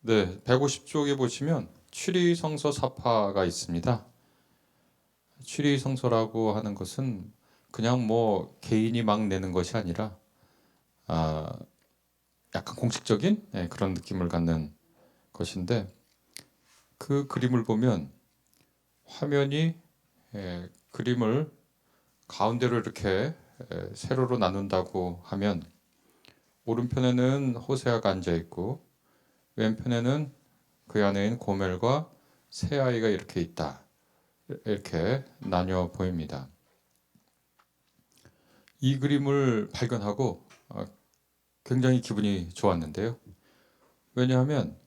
네, 150쪽에 보시면 취리성서 사파가 있습니다. 취리성서라고 하는 것은 그냥 뭐 개인이 막 내는 것이 아니라 아, 약간 공식적인 그런 느낌을 갖는 것인데 그 그림을 보면 화면이 그림을 가운데로 이렇게 세로로 나눈다고 하면 오른편에는 호세아가 앉아 있고 왼편에는 그 안에 있는 고멜과 새 아이가 이렇게 있다. 이렇게 나뉘어 보입니다. 이 그림을 발견하고 굉장히 기분이 좋았는데요. 왜냐하면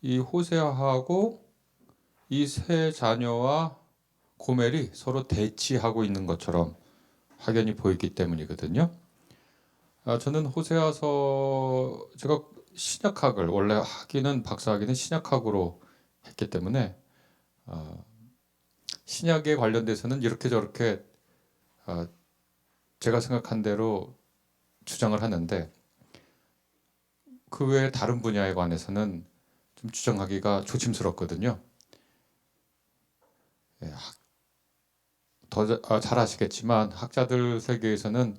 이 호세아하고 이 세 자녀와 고멜이 서로 대치하고 있는 것처럼 확연히 보이기 때문이거든요. 저는 호세아서 제가 신약학을 원래 학위는 박사학위는 신약학으로 했기 때문에 어, 신약에 관련돼서는 이렇게 저렇게 어, 제가 생각한 대로 주장을 하는데 그 외에 다른 분야에 관해서는 좀 주장하기가 조심스럽거든요. 예, 잘 아시겠지만 학자들 세계에서는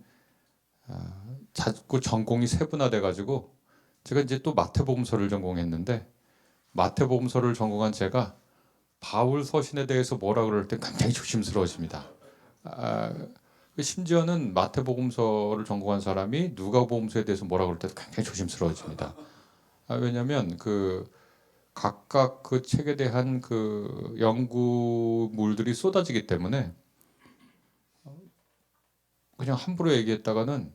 자꾸 전공이 세분화돼 가지고 제가 이제 또 마태복음서를 전공했는데 마태복음서를 전공한 제가 바울 서신에 대해서 뭐라 그럴 때 굉장히 조심스러워집니다. 아, 심지어는 마태복음서를 전공한 사람이 누가복음서에 대해서 뭐라 그럴 때도 굉장히 조심스러워집니다. 왜냐하면 그 각각 그 책에 대한 그 연구물들이 쏟아지기 때문에 그냥 함부로 얘기했다가는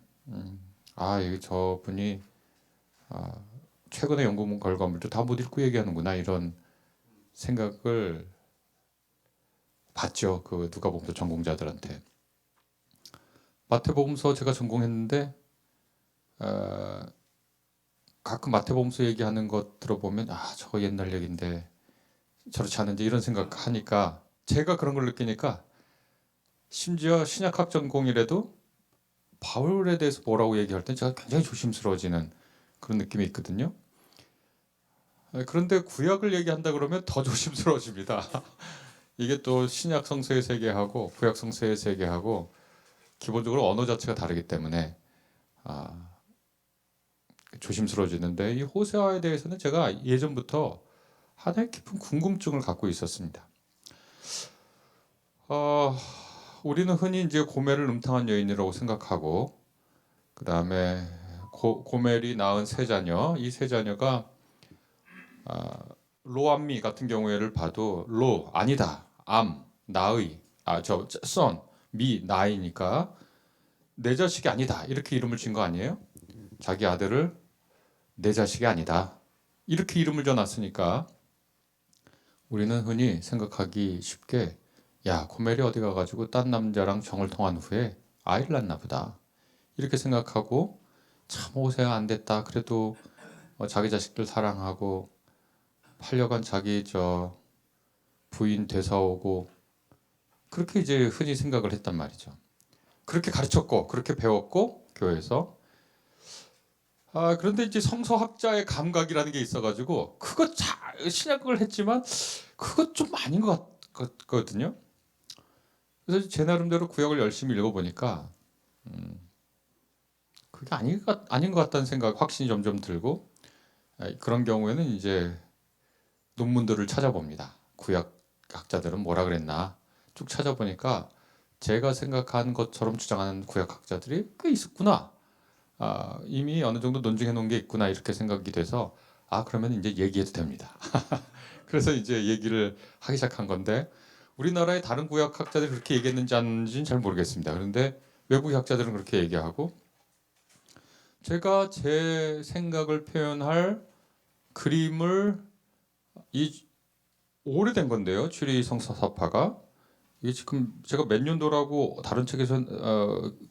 이게 저분이 최근에 연구 결과물도 다 못 읽고 얘기하는구나 이런 생각을 받죠. 그 누가복음서 전공자들한테. 마태복음서 제가 전공했는데 어, 가끔 마태복음서 얘기하는 것 들어보면 저거 옛날 얘기인데 저렇지 않은지 이런 생각하니까 제가 그런 걸 느끼니까 심지어 신약학 전공이라도 바울에 대해서 뭐라고 얘기할 땐 제가 굉장히 조심스러워지는 그런 느낌이 있거든요. 그런데 구약을 얘기한다 그러면 더 조심스러워집니다. 이게 또 신약 성서의 세계하고 구약 성서의 세계하고 기본적으로 언어 자체가 다르기 때문에 아, 조심스러워지는데 이 호세아에 대해서는 제가 예전부터 하나의 깊은 궁금증을 갖고 있었습니다. 어, 우리는 흔히 이제 고멜을 음탕한 여인이라고 생각하고 그 다음에 고멜이 낳은 세 자녀, 이 세 자녀가 로암미 같은 경우에를 봐도 로 아니다, 암 나의 미 나이니까 내 자식이 아니다 이렇게 이름을 진 거 아니에요? 자기 아들을 내 자식이 아니다 이렇게 이름을 줘놨으니까 우리는 흔히 생각하기 쉽게 야 고멜이 어디 가가지고 딴 남자랑 정을 통한 후에 아이를 낳나 보다 이렇게 생각하고 참 호세가 안 됐다 그래도 자기 자식들 사랑하고 팔려간 자기 저 부인 되사오고 그렇게 이제 흔히 생각을 했단 말이죠. 그렇게 가르쳤고 그렇게 배웠고 교회에서 그런데 이제 성서학자의 감각이라는 게 있어가지고 그거 잘 신약을 했지만 그거 좀 아닌 것 같거든요. 그래서 제 나름대로 구약을 열심히 읽어보니까 그게 아닌 것 같다는 생각 확신이 점점 들고 그런 경우에는 이제 논문들을 찾아봅니다. 구약 학자들은 뭐라 그랬나 쭉 찾아보니까 제가 생각한 것처럼 주장하는 구약 학자들이 꽤 있었구나. 이미 어느 정도 논증해 놓은 게 있구나 이렇게 생각이 돼서 그러면 이제 얘기해도 됩니다. 그래서 이제 얘기를 하기 시작한 건데 우리나라의 다른 구약 학자들이 그렇게 얘기했는지 아닌지는 잘 모르겠습니다. 그런데 외국 학자들은 그렇게 얘기하고 제가 제 생각을 표현할 그림을 이 오래된 건데요. 추리 성서사파가 이게 지금 제가 몇 년도라고 다른 책에서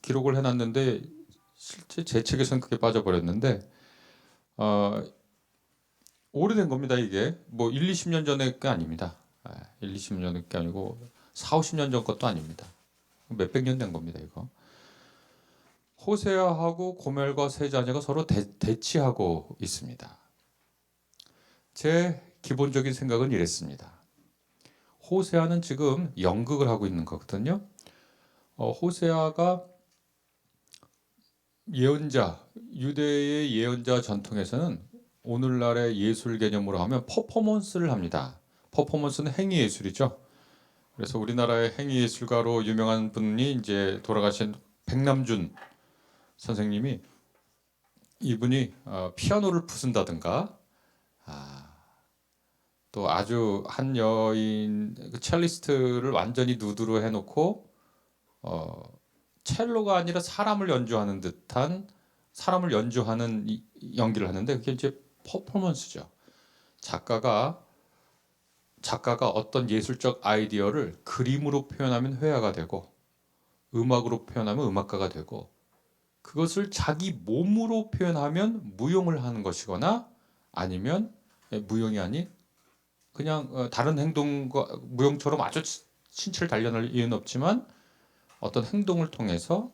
기록을 해놨는데 실제 제 책에서는 그게 빠져버렸는데 어, 오래된 겁니다. 이게 뭐 1, 20년 전의 게 아닙니다. 1, 20년 전의 게 아니고 4, 50년 전 것도 아닙니다. 몇백 년 된 겁니다. 이거. 호세아하고 고멜과 세 자녀가 서로 대치하고 있습니다. 제 기본적인 생각은 이랬습니다. 호세아는 지금 연극을 하고 있는 거거든요. 호세아가 예언자, 유대의 예언자 전통에서는 오늘날의 예술 개념으로 하면 퍼포먼스를 합니다. 퍼포먼스는 행위 예술이죠. 그래서 우리나라의 행위 예술가로 유명한 분이 이제 돌아가신 백남준 선생님이, 이분이 피아노를 부순다든가, 또 아주 한 여인 첼리스트를 완전히 누드로 해놓고 첼로가 아니라 사람을 연주하는 듯한, 사람을 연주하는 연기를 하는데, 그게 이제 퍼포먼스죠. 작가가 어떤 예술적 아이디어를 그림으로 표현하면 회화가 되고, 음악으로 표현하면 음악가가 되고, 그것을 자기 몸으로 표현하면 무용을 하는 것이거나, 아니면 무용이 아닌 그냥 다른 행동과 무용처럼 아주 신체를 단련할 이유는 없지만 어떤 행동을 통해서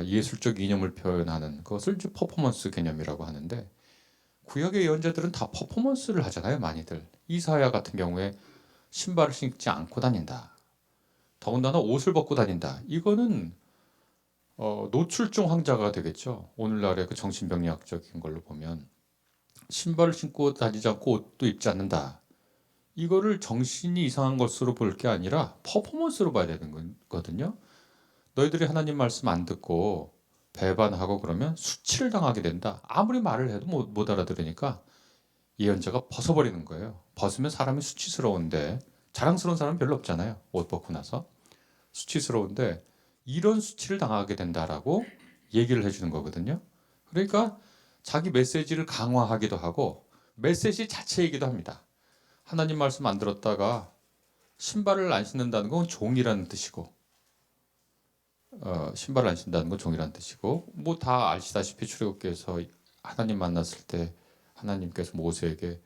예술적 이념을 표현하는 것을 이제 퍼포먼스 개념이라고 하는데, 구약의 예언자들은 다 퍼포먼스를 하잖아요. 많이들. 이사야 같은 경우에 신발을 신지 않고 다닌다. 더군다나 옷을 벗고 다닌다. 이거는 노출증 환자가 되겠죠. 오늘날의 그 정신병리학적인 걸로 보면 신발을 신고 다니지 않고 옷도 입지 않는다. 이거를 정신이 이상한 것으로 볼 게 아니라 퍼포먼스로 봐야 되는 거거든요. 너희들이 하나님 말씀 안 듣고 배반하고 그러면 수치를 당하게 된다. 아무리 말을 해도 못 알아들으니까 예언자가 벗어버리는 거예요. 벗으면 사람이 수치스러운데, 자랑스러운 사람은 별로 없잖아요. 옷 벗고 나서. 수치스러운데 이런 수치를 당하게 된다라고 얘기를 해주는 거거든요. 그러니까 자기 메시지를 강화하기도 하고 메시지 자체이기도 합니다. 하나님 말씀 안 들었다가 신발을 안 신는다는 건 종이라는 뜻이고, 신발을 안 신다는 건 종이라는 뜻이고, 뭐 다 아시다시피 출애굽기에서 하나님 만났을 때 하나님께서 모세에게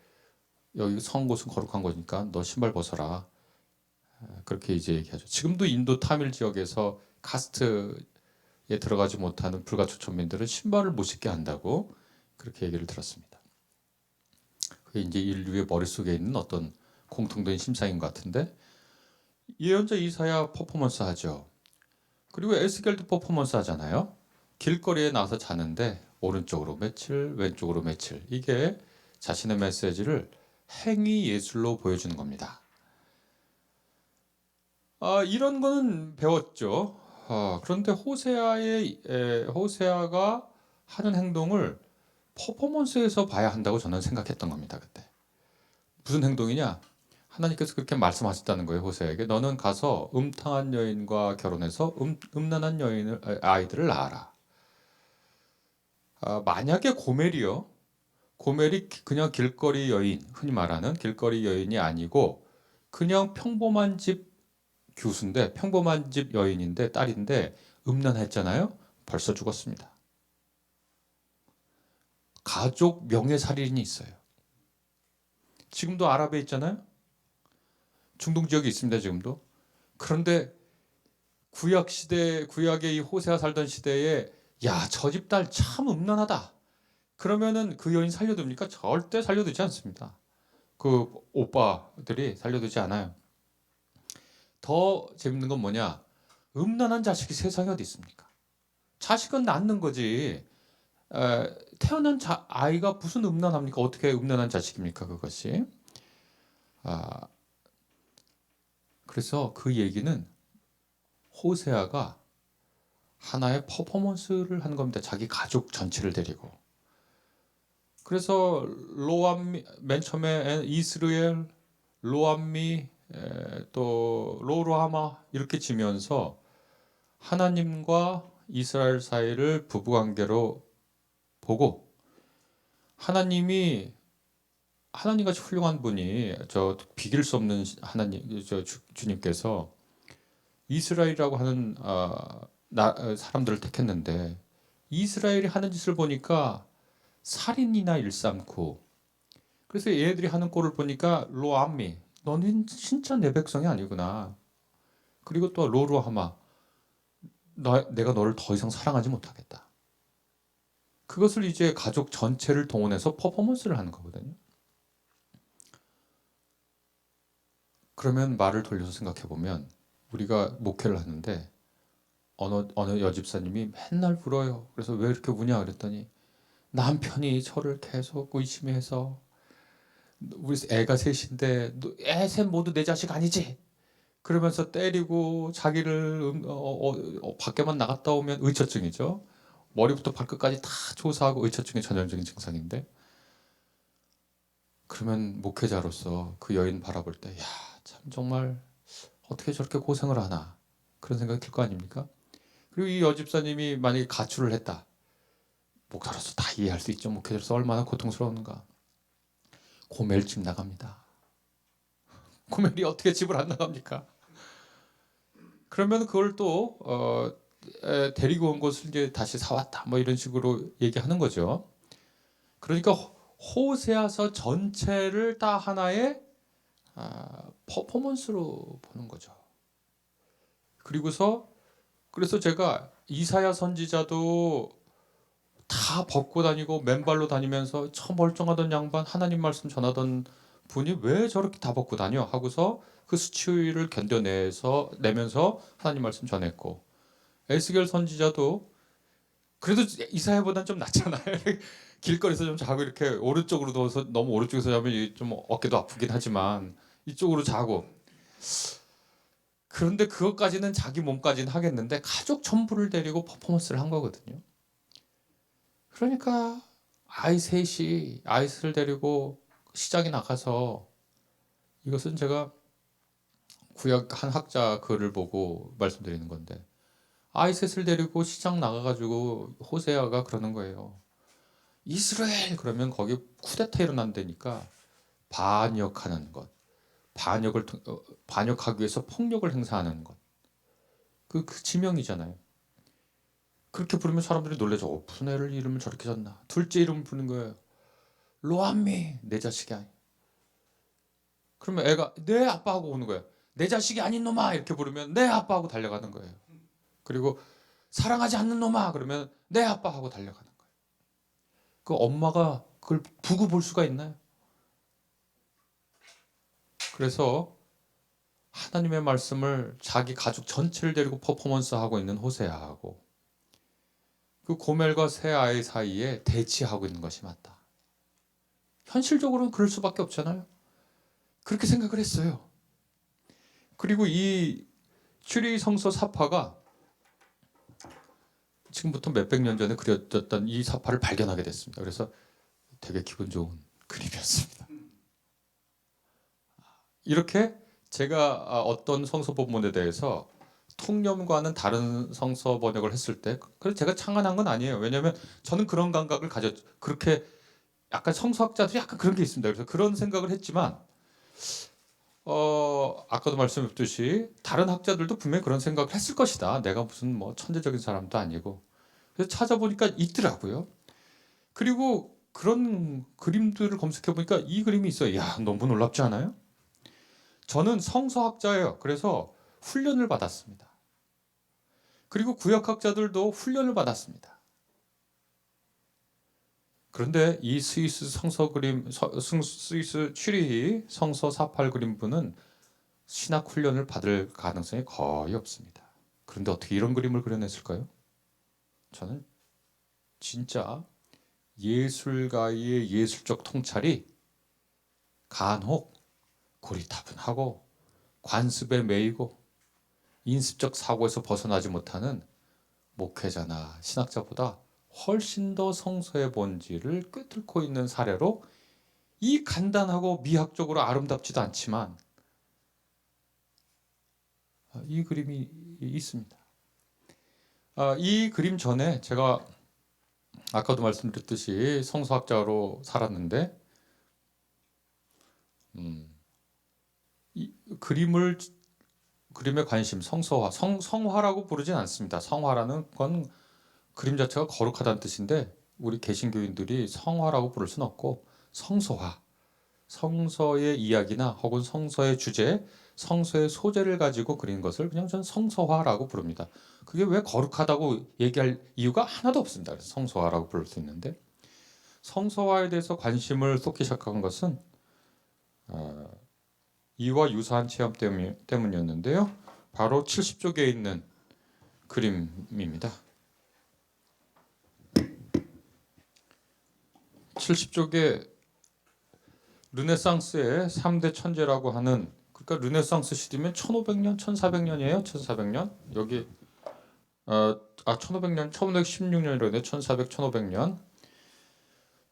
여기 선 곳은 거룩한 거니까 너 신발 벗어라, 그렇게 이제 얘기하죠. 지금도 인도 타밀 지역에서 카스트에 들어가지 못하는 불가초천민들은 신발을 못 신게 한다고 그렇게 얘기를 들었습니다. 그게 이제 인류의 머릿속에 있는 어떤 공통된 심상인 것 같은데, 예언자 이사야 퍼포먼스 하죠. 그리고 에스겔도 퍼포먼스 하잖아요. 길거리에 나와서 자는데 오른쪽으로 며칠, 왼쪽으로 며칠. 이게 자신의 메시지를 행위 예술로 보여주는 겁니다. 이런 거는 배웠죠. 그런데 호세아가 하는 행동을 퍼포먼스에서 봐야 한다고 저는 생각했던 겁니다. 그때 무슨 행동이냐? 하나님께서 그렇게 말씀하셨다는 거예요. 호세아에게 너는 가서 음탕한 여인과 결혼해서 음란한 아이들을 낳아라. 만약에 고멜이 그냥 길거리 여인, 흔히 말하는 길거리 여인이 아니고 그냥 평범한 집 교수인데, 평범한 집 여인인데, 딸인데 음란했잖아요. 벌써 죽었습니다. 가족 명예살인이 있어요. 지금도 아랍에 있잖아요. 중동 지역에 있습니다. 지금도. 그런데 구약의 이 호세아 살던 시대에, 야, 저 집 딸 참 음란하다. 그러면은 그 여인 살려둡니까? 절대 살려두지 않습니다. 그 오빠들이 살려두지 않아요. 더 재밌는 건 뭐냐? 음란한 자식이 세상에 어디 있습니까? 자식은 낳는 거지. 태어난 아이가 무슨 음란합니까? 어떻게 음란한 자식입니까? 그것이. 그래서 그 얘기는 호세아가 하나의 퍼포먼스를 하는 겁니다. 자기 가족 전체를 데리고. 그래서 맨 처음에 이스라엘, 로암미, 또 로루하마 이렇게 지면서 하나님과 이스라엘 사이를 부부관계로 보고, 하나님같이 훌륭한 분이, 저 비길 수 없는 하나님, 주님께서 이스라엘이라고 하는 사람들을 택했는데, 이스라엘이 하는 짓을 보니까 살인이나 일삼고, 그래서 얘네들이 하는 꼴을 보니까 로암미, 너는 진짜 내 백성이 아니구나. 그리고 또 로루하마, 내가 너를 더 이상 사랑하지 못하겠다. 그것을 이제 가족 전체를 동원해서 퍼포먼스를 하는 거거든요. 그러면 말을 돌려서 생각해 보면 우리가 목회를 하는데 어느 여집사님이 맨날 울어요. 그래서 왜 이렇게 우냐 그랬더니 남편이 저를 계속 의심해서 우리 애가 셋인데 애셋 모두 내 자식 아니지? 그러면서 때리고 자기를 밖에만 나갔다 오면 의처증이죠. 머리부터 발끝까지 다 조사하고 의처증의 전형적인 증상인데 그러면 목회자로서 그 여인 바라볼 때 야, 참 정말 어떻게 저렇게 고생을 하나 그런 생각이 들 거 아닙니까? 그리고 이 여집사님이 만약에 가출을 했다. 목사로서 다 이해할 수 있죠. 목회자로서 얼마나 고통스러운가. 고멜집 나갑니다. 고멜이 어떻게 집을 안 나갑니까? 그러면 그걸 또 데리고 온 것을 이제 다시 사왔다. 뭐 이런 식으로 얘기하는 거죠. 그러니까 호세아서 전체를 다 하나의 퍼포먼스로 보는 거죠. 그리고서 그래서 제가 이사야 선지자도 다 벗고 다니고 맨발로 다니면서 저 멀쩡하던 양반 하나님 말씀 전하던 분이 왜 저렇게 다 벗고 다녀 하고서 그 수치를 내면서 하나님 말씀 전했고 에스겔 선지자도 그래도 이사야보다는 좀 낫잖아요. 길거리에서 좀 자고 이렇게 오른쪽으로 누워서 너무 오른쪽에서 자면 좀 어깨도 아프긴 하지만 이쪽으로 자고 그런데 그것까지는 자기 몸까지는 하겠는데 가족 전부를 데리고 퍼포먼스를 한 거거든요. 그러니까 아이 셋이 아이스를 데리고 시장에 나가서 이것은 제가 구약 한 학자 글을 보고 말씀드리는 건데 아이 셋을 데리고 시장 나가가지고 호세아가 그러는 거예요. 이스라엘 그러면 거기 쿠데타 일어난다니까 반역하는 것, 반역하기 위해서 폭력을 행사하는 것, 그 지명이잖아요. 그렇게 부르면 사람들이 놀라죠. 무슨 애를 이름을 저렇게 졌나? 둘째 이름을 부르는 거예요. 로암미 내 자식이 아니. 그러면 애가 내 아빠하고 오는 거예요. 내 자식이 아닌 놈아 이렇게 부르면 내 아빠하고 달려가는 거예요. 그리고 사랑하지 않는 놈아 그러면 내 아빠하고 달려가는 거예요. 그 엄마가 그걸 두고 볼 수가 있나요? 그래서 하나님의 말씀을 자기 가족 전체를 데리고 퍼포먼스하고 있는 호세아하고 그 고멜과 새 아이 사이에 대치하고 있는 것이 맞다. 현실적으로는 그럴 수밖에 없잖아요. 그렇게 생각을 했어요. 그리고 이 추리 성서 사파가 지금부터 몇백 년 전에 그려졌던 이 사파를 발견하게 됐습니다. 그래서 되게 기분 좋은 그림이었습니다. 이렇게 제가 어떤 성서 본문에 대해서 통념과는 다른 성서 번역을 했을 때 그래서 제가 창안한 건 아니에요. 왜냐하면 저는 그런 감각을 그렇게 약간 성서학자들이 약간 그런 게 있습니다. 그래서 그런 생각을 했지만 아까도 말씀드렸듯이 다른 학자들도 분명히 그런 생각을 했을 것이다. 내가 무슨 뭐 천재적인 사람도 아니고. 그래서 찾아보니까 있더라고요. 그리고 그런 그림들을 검색해 보니까 이 그림이 있어요. 야, 너무 놀랍지 않아요? 저는 성서학자예요. 그래서 훈련을 받았습니다. 그리고 구역학자들도 훈련을 받았습니다. 그런데 이 스위스 성서 그림, 스위스 취리히 성서 48 그림부는 신학 훈련을 받을 가능성이 거의 없습니다. 그런데 어떻게 이런 그림을 그려냈을까요? 저는 진짜 예술가의 예술적 통찰이 간혹 고리타분하고 관습에 매이고 인습적 사고에서 벗어나지 못하는 목회자나 신학자보다 훨씬 더 성서의 본질을 꿰뚫고 있는 사례로 이 간단하고 미학적으로 아름답지도 않지만 이 그림이 있습니다. 이 그림 전에 제가 아까도 말씀드렸듯이 성서학자로 살았는데 이 그림의 관심, 성서화, 성화라고 부르진 않습니다. 성화라는 건 그림 자체가 거룩하다는 뜻인데 우리 개신교인들이 성화라고 부를 수는 없고 성서화, 성서의 이야기나 혹은 성서의 주제, 성서의 소재를 가지고 그린 것을 그냥 전 성서화라고 부릅니다. 그게 왜 거룩하다고 얘기할 이유가 하나도 없습니다. 그래서 성서화라고 부를 수 있는데 성서화에 대해서 관심을 쏟기 시작한 것은 이와 유사한 체험 때문이었는데요. 바로 70쪽에 있는 그림입니다. 70쪽에 르네상스의 3대 천재라고 하는, 그러니까 르네상스 시대면 1500년, 1400년이에요. 1400년. 여기 1500년, 1516년이라네. 1400, 1500년.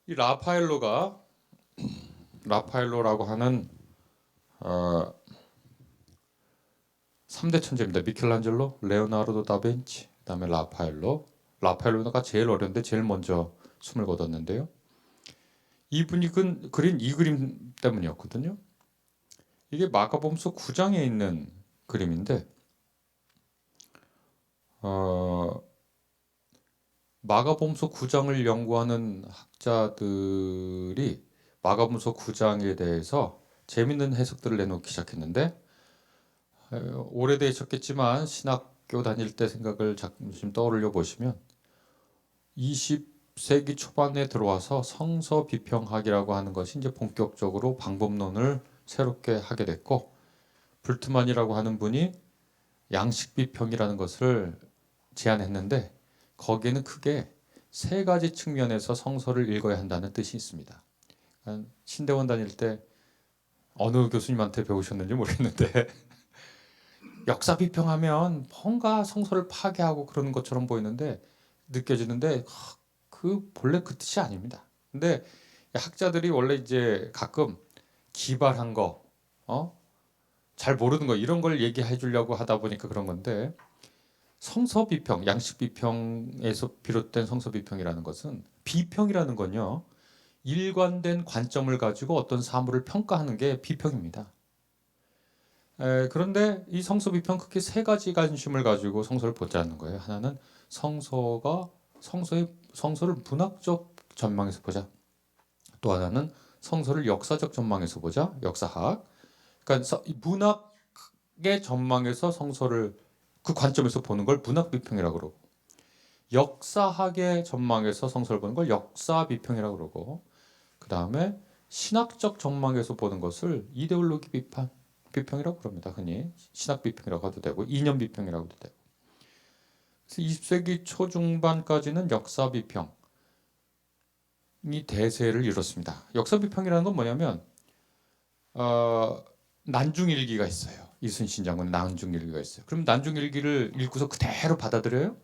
이 라파엘로라고 하는 3대 천재입니다. 미켈란젤로, 레오나르도 다빈치, 그다음에 라파엘로가 제일 어렸는데 제일 먼저 숨을 거뒀는데요. 이분이 그린 이 그림 때문이었거든요. 이게 마가복음서 9장에 있는 그림인데 마가복음서 9장을 연구하는 학자들이 마가복음서 9장에 대해서 재밌는 해석들을 내놓기 시작했는데, 오래되셨겠지만 신학교 다닐 때 생각을 잠시 떠올려 보시면 20세기 초반에 들어와서 성서 비평학이라고 하는 것이 이제 본격적으로 방법론을 새롭게 하게 됐고, 불트만이라고 하는 분이 양식 비평이라는 것을 제안했는데, 거기에는 크게 세 가지 측면에서 성서를 읽어야 한다는 뜻이 있습니다. 신대원 다닐 때 어느 교수님한테 배우셨는지 모르겠는데 역사 비평하면 뭔가 성서를 파괴하고 그러는 것처럼 보이는데 느껴지는데, 그 본래 그 뜻이 아닙니다. 근데 학자들이 원래 이제 가끔 기발한 거, 잘 모르는 거 이런 걸 얘기해 주려고 하다 보니까 그런 건데, 성서 비평, 양식 비평에서 비롯된 성서 비평이라는 것은, 비평이라는 건요, 일관된 관점을 가지고 어떤 사물을 평가하는 게 비평입니다. 그런데 이 성서 비평 크게 세 가지 관심을 가지고 성서를 보자는 거예요. 하나는 성서를 문학적 전망에서 보자. 또 하나는 성서를 역사적 전망에서 보자. 역사학. 그러니까 문학의 전망에서 성서를 그 관점에서 보는 걸 문학 비평이라고 그러고, 역사학의 전망에서 성서를 보는 걸 역사 비평이라고 그러고, 그 다음에 신학적 전망에서 보는 것을 이데올로기 비평이라고 그럽니다. 흔히 신학 비평이라고 해도 되고 이념 비평이라고 해도 되고. 그래서 20세기 초중반까지는 역사 비평이 대세를 이뤘습니다. 역사 비평이라는 건 뭐냐면 난중일기가 있어요. 이순신 장군 난중일기가 있어요. 그럼 난중일기를 읽고서 그대로 받아들여요?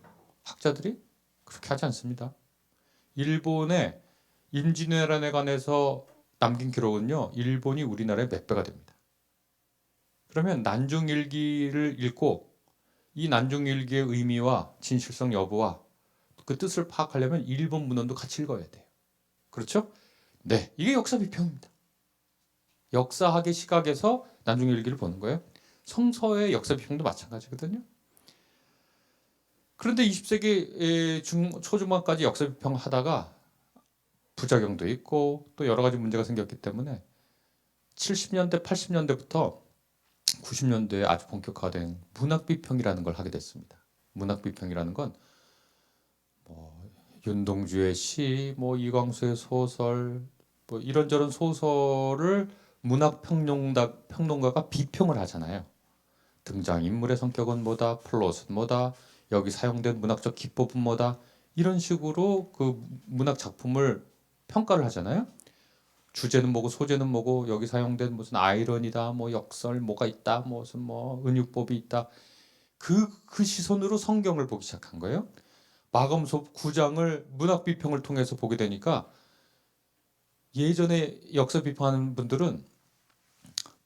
학자들이? 그렇게 하지 않습니다. 일본의 임진왜란에 관해서 남긴 기록은요, 일본이 우리나라의 몇 배가 됩니다. 그러면 난중일기를 읽고 이 난중일기의 의미와 진실성 여부와 그 뜻을 파악하려면 일본 문헌도 같이 읽어야 돼요. 그렇죠? 네, 이게 역사 비평입니다. 역사학의 시각에서 난중일기를 보는 거예요. 성서의 역사 비평도 마찬가지거든요. 그런데 20세기 초중반까지 역사 비평을 하다가 부작용도 있고 또 여러 가지 문제가 생겼기 때문에 70년대, 80년대부터 90년대에 아주 본격화된 문학 비평이라는 걸 하게 됐습니다. 문학 비평이라는 건 윤동주의 시, 이광수의 소설, 이런저런 소설을 문학 평론가가 비평을 하잖아요. 등장인물의 성격은 뭐다, 플롯은 뭐다, 여기 사용된 문학적 기법은 뭐다, 이런 식으로 그 문학 작품을 평가를 하잖아요. 주제는 뭐고 소재는 뭐고 여기 사용된 무슨 아이러니다, 역설 뭐가 있다, 무슨 은유법이 있다. 그 시선으로 성경을 보기 시작한 거예요. 마가복음 9장을 문학 비평을 통해서 보게 되니까, 예전에 역사 비평하는 분들은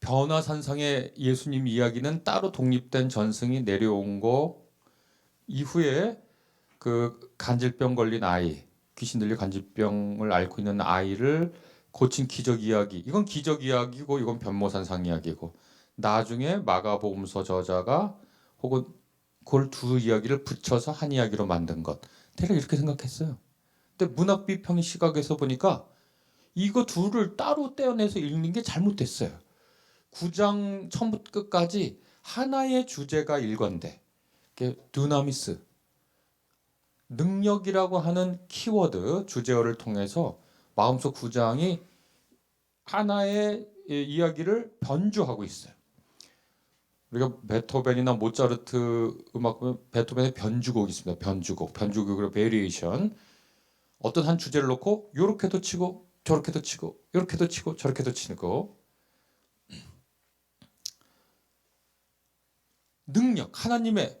변화산상의 예수님 이야기는 따로 독립된 전승이 내려온 거 이후에 그 간질병 걸린 아이, 귀신 들려 간질병을 앓고 있는 아이를 고친 기적 이야기, 이건 기적 이야기고 이건 변모산상 이야기고, 나중에 마가복음서 저자가 혹은 그걸 두 이야기를 붙여서 한 이야기로 만든 것, 대략 이렇게 생각했어요. 근데 문학 비평의 시각에서 보니까 이거 둘을 따로 떼어내서 읽는 게 잘못됐어요. 9장 처음부터 끝까지 하나의 주제가 일관돼. 두나미스, 능력이라고 하는 키워드, 주제어를 통해서 마음속 9장이 하나의 이야기를 변주하고 있어요. 우리가 베토벤이나 모차르트 음악 보면 베토벤의 변주곡이 있습니다. 변주곡으로 베리에이션. 어떤 한 주제를 놓고 요렇게도 치고 저렇게도 치고 요렇게도 치고 저렇게도 치고 능력, 하나님의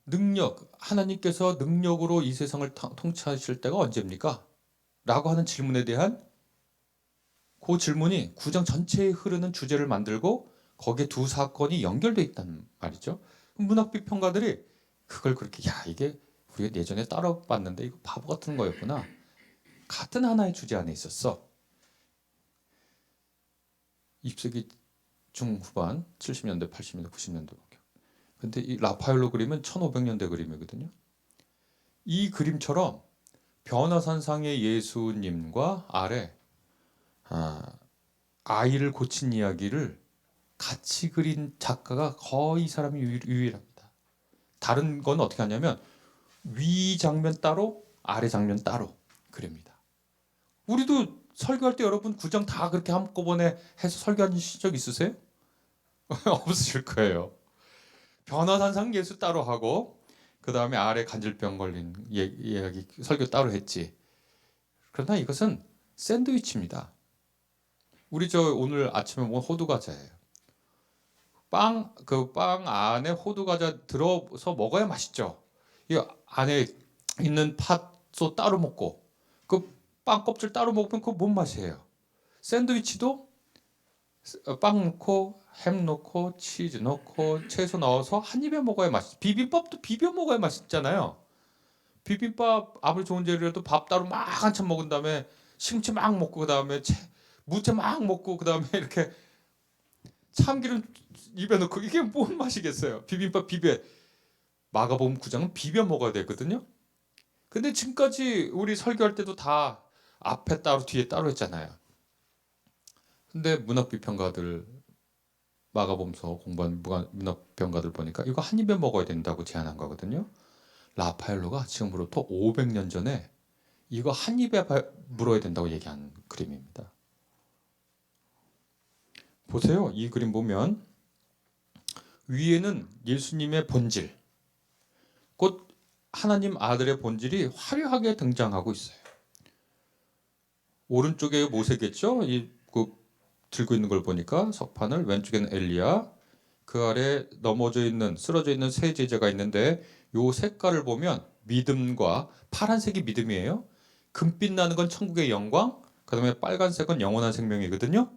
능력, 하나님께서 능력으로 이 세상을 통치하실 때가 언제입니까? 라고 하는 질문에 대한 그 질문이 9장 전체에 흐르는 주제를 만들고 거기에 두 사건이 연결되어 있단 말이죠. 문학 비평가들이 그걸 그렇게 이게 우리가 예전에 따라봤는데 이거 바보 같은 거였구나. 같은 하나의 주제 안에 있었어. 20세기 중후반 70년대, 80년대, 90년대. 근데 이 라파엘로 그림은 1500년대 그림이거든요. 이 그림처럼 변화산상의 예수님과 아래 아이를 고친 이야기를 같이 그린 작가가 거의 이 사람이 유일합니다. 다른 건 어떻게 하냐면 위 장면 따로 아래 장면 따로 그립니다. 우리도 설교할 때 여러분 9장 다 그렇게 한꺼번에 해서 설교하신 적 있으세요? 없으실 거예요. 변화산상 예수 따로 하고 그 다음에 아래 간질병 걸린 이야기 설교 따로 했지. 그러나 이것은 샌드위치입니다. 우리 오늘 아침에 먹은 호두 과자예요. 그 빵 안에 호두 과자 들어서 먹어야 맛있죠. 이 안에 있는 팥도 따로 먹고 그 빵 껍질 따로 먹으면 그거 뭔 맛이에요? 샌드위치도 빵 넣고 햄 넣고 치즈 넣고 채소 넣어서 한 입에 먹어야 맛있어. 비빔밥도 비벼 먹어야 맛있잖아요. 비빔밥 아무리 좋은 재료라도 밥 따로 막 한참 먹은 다음에 시금치 막 먹고 그 다음에 무채 막 먹고 그 다음에 이렇게 참기름 입에 넣고 이게 뭔 맛이겠어요? 비빔밥 마가복음 9장은 비벼 먹어야 되거든요. 근데 지금까지 우리 설교할 때도 다 앞에 따로 뒤에 따로 했잖아요. 근데 문학비평가들 마가복음서 공부한 문학비평가들 보니까 이거 한 입에 먹어야 된다고 제안한 거거든요. 라파엘로가 지금으로부터 500년 전에 이거 한 입에 물어야 된다고 얘기한 그림입니다. 보세요. 이 그림 보면 위에는 예수님의 본질, 곧 하나님 아들의 본질이 화려하게 등장하고 있어요. 오른쪽에 모세겠죠? 들고 있는 걸 보니까 석판을, 왼쪽에는 엘리야, 그 아래 넘어져 있는 쓰러져 있는 세 제자가 있는데 요 색깔을 보면 믿음과 파란색이 믿음이에요. 금빛 나는 건 천국의 영광, 그다음에 빨간색은 영원한 생명이거든요.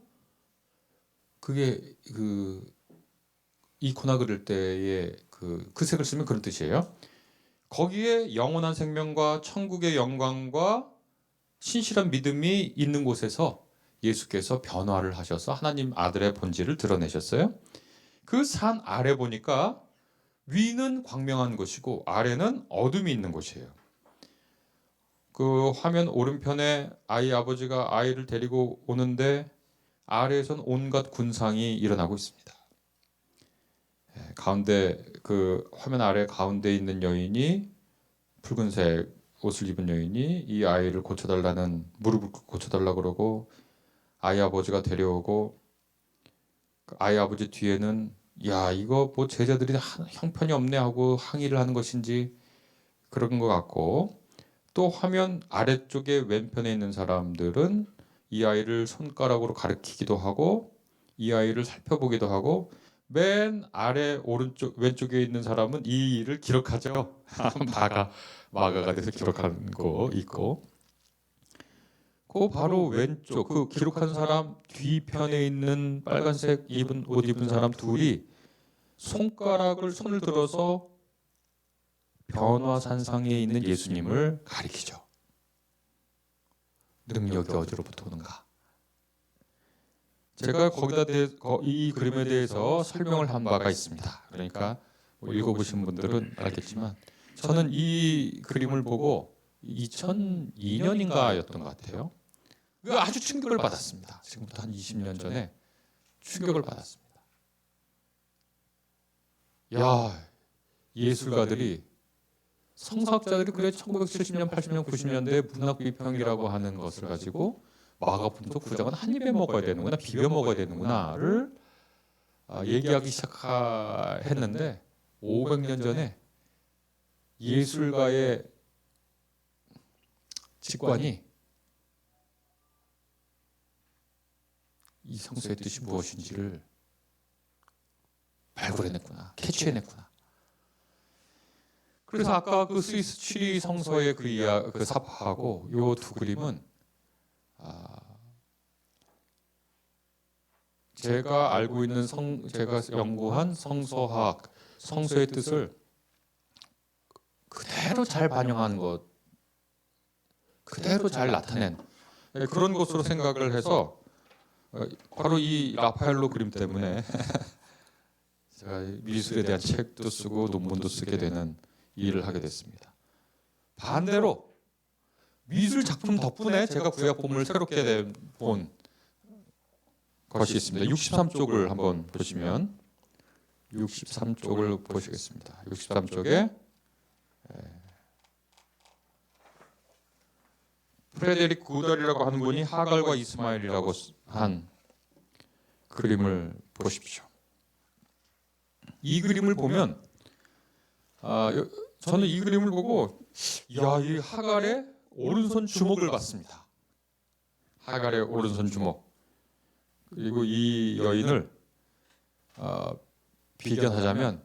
그게 그 이코나 그릴 때의 그 색을 쓰면 그런 뜻이에요. 거기에 영원한 생명과 천국의 영광과 신실한 믿음이 있는 곳에서 예수께서 변화를 하셔서 하나님 아들의 본질을 드러내셨어요. 그 산 아래 보니까 위는 광명한 곳이고 아래는 어둠이 있는 곳이에요. 그 화면 오른편에 아버지가 아이를 데리고 오는데 아래에선 온갖 군상이 일어나고 있습니다. 가운데 그 화면 아래 가운데 있는 여인이 붉은색 옷을 입은 여인이 이 아이를 고쳐달라는 무릎을 고쳐달라 그러고 아이 아버지가 데려오고 아이 아버지 뒤에는 이거 뭐 제자들이 형편이 없네 하고 항의를 하는 것인지 그런 것 같고 또 화면 아래쪽에 왼편에 있는 사람들은 이 아이를 손가락으로 가리키기도 하고 이 아이를 살펴보기도 하고 맨 아래 왼쪽에 있는 사람은 이 일을 기록하죠. 마가가 돼서 기록하는 거 있고 그 바로 왼쪽 그 기록한 사람 뒤편에 있는 빨간색 옷 입은 사람 둘이 손을 들어서 변화산상에 있는 예수님을 가리키죠. 능력이 어디로부터 오는가? 제가 거기다 이 그림에 대해서 설명을 한 바가 있습니다. 그러니까 읽어보신 분들은 알겠지만 저는 이 그림을 보고 2002년인가였던 것 같아요. 아주 충격을 받았습니다. 지금부터 한 20년 전에 충격을 받았습니다. 예술가들이 성사학자들이 그래 1970년, 80년, 90년대 문학 비평이라고 하는 것을 가지고 마가복음서 9장은 한 입에 먹어야 되는구나, 비벼 먹어야 되는구나를 얘기하기 시작했는데 500년 전에 예술가의 직관이 이 성서의 뜻이 무엇인지를 발굴해냈구나, 캐치해냈구나. 그래서 아까 그 스위스 취리 성서의 그 사파하고 요 두 그림은 제가 알고 있는 제가 연구한 성서학, 성서의 뜻을 그대로 잘 반영한 것, 그대로 잘 나타낸 그런 것으로 생각을 해서 바로 이 라파엘로 그림 때문에 제가 미술에 대한 책도 쓰고 논문도 쓰게 되는 일을 하게 됐습니다. 반대로 미술 작품 덕분에 제가 구약 본문을 새롭게 본 것이 있습니다. 63쪽을 한번 보시면 63쪽을 보시겠습니다. 63쪽에 프레데릭 구달이라고 하는 분이 하갈과 이스마엘이라고 한 그림을 보십시오. 이 그림을 보면 저는 이 그림을 보고 이 하갈의 오른손 주먹을 봤습니다. 하갈의 오른손 주먹. 그리고 이 여인을 비견하자면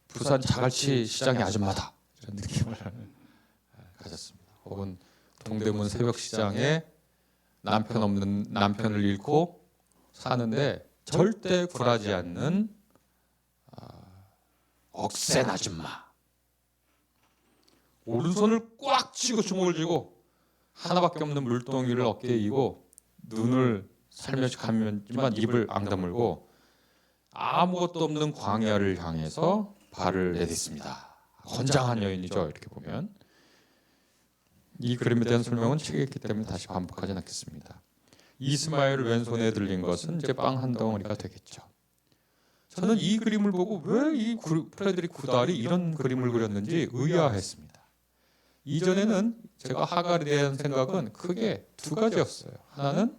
부산 자갈치 시장의 아줌마다 이런 느낌을 가졌습니다. 혹은 동대문 새벽시장에 남편을 잃고 사는데 절대 굴하지 않는 억센 아줌마. 오른손을 꽉 쥐고 주먹을 쥐고 하나밖에 없는 물동이를 어깨에 이고 눈을 살며시 감지만 입을 앙 다물고 아무것도 없는 광야를 향해서 발을 내딛습니다. 건장한 여인이죠. 이렇게 보면 이 그림에 대한 설명은 책에 있기 때문에 다시 반복하지 않겠습니다. 이스마엘을 왼손에 들린 것은 이제 빵 한 덩어리가 되겠죠. 저는 이 그림을 보고 왜 이 프레드릭 구달이 이런 그림을 그렸는지 의아했습니다. 이전에는 제가 하갈에 대한 생각은 크게 두 가지였어요. 하나는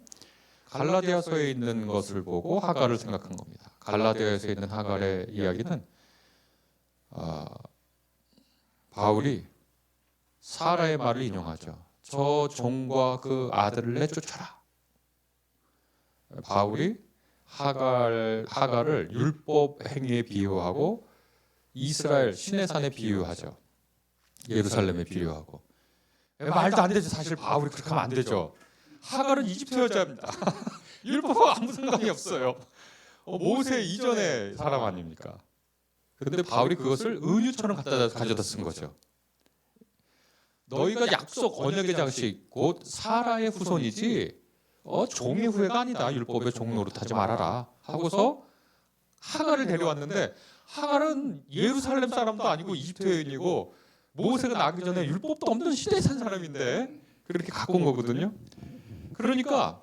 갈라디아서에 있는 것을 보고 하갈을 생각한 겁니다. 갈라디아서에 있는 하갈의 이야기는 바울이 사라의 말을 인용하죠. 저 종과 그 아들을 내쫓아라. 바울이 하갈을 율법 행위에 비유하고 이스라엘 시내산에 비유하죠. 예루살렘에 비유하고. 말도 안 되죠. 사실 바울이 그렇게 하면 안 되죠. 하갈은 이집트 여자입니다. 율법과 아무 상관이 없어요. 모세 이전의 사람 아닙니까? 그런데 바울이 그것을 은유처럼 가져다 쓴 거죠. 너희가 약속 언약의 장식 곧 사라의 후손이지 종의 후예가 아니다. 율법의 종 노릇하지 말아라 하고서 하갈을 데려왔는데 하갈은 예루살렘 사람도 아니고 이집트 여인이고 모세가 나기 전에 율법도 없는 시대에 산 사람인데 그렇게 갖고 온 거거든요. 그러니까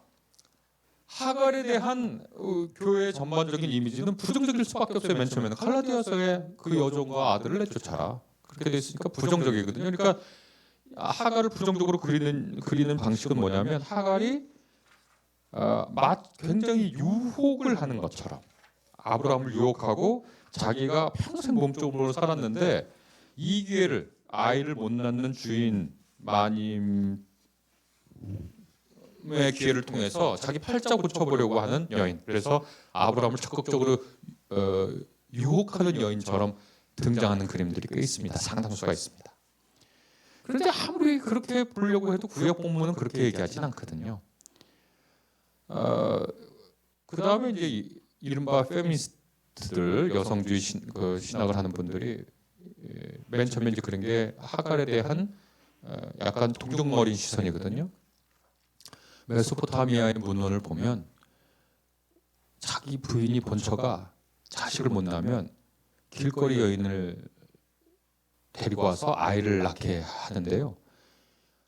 하갈에 대한 교회의 전반적인 이미지는 부정적일 수밖에 없어요. 맨 처음에는 갈라디아서의 그 여종과 아들을 내쫓아라 그렇게 돼 있으니까 부정적이거든요. 그러니까 하갈을 부정적으로 그리는 방식은 뭐냐면 하갈이 굉장히 유혹을 하는 것처럼 아브라함을 유혹하고 자기가 평생 몸종으로 살았는데 이 기회를 아이를 못 낳는 주인 마님의 기회를 통해서 자기 팔자 고쳐보려고 하는 여인. 그래서 아브라함을 적극적으로 유혹하는 여인처럼 등장하는 그림들이 꽤 있습니다. 상당수가 있습니다. 그런데 아무리 그렇게 보려고 해도 구약 본문은 그렇게 얘기하진 않거든요. 그 다음에 이제 이른바 페미니스트들, 여성주의 신학을 하는 분들이 맨 처음에 이제 그런 게 하갈에 대한 약간 동정머린 시선이거든요. 메소포타미아의 문헌을 보면 자기 부인이 본처가 자식을 못 낳으면 길거리 여인을 데리고 와서 아이를 낳게 하는데요.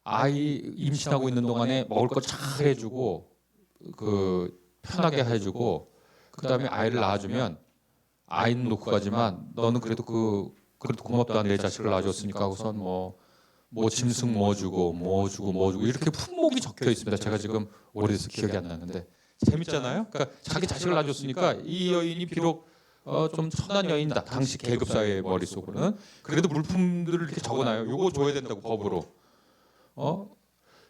아이 임신하고 있는 동안에 먹을 거 잘 해주고 편하게 해주고 그다음에 아이를 낳아주면 아이는 놓고 가지만 너는 그래도 고맙다 내 자식을 낳아줬으니까 하고선 뭐 짐승 뭐 주고 이렇게 품목이 적혀 있습니다. 제가 지금 오래돼서 기억이 안 나는데 재밌잖아요. 그러니까 자기 자식을 낳아줬으니까 이 여인이 비록 좀 천한 여인이다. 당시 계급 사회의 머릿속으로는 그래도 물품들을 이렇게 적어놔요. 요거 줘야 된다고 법으로.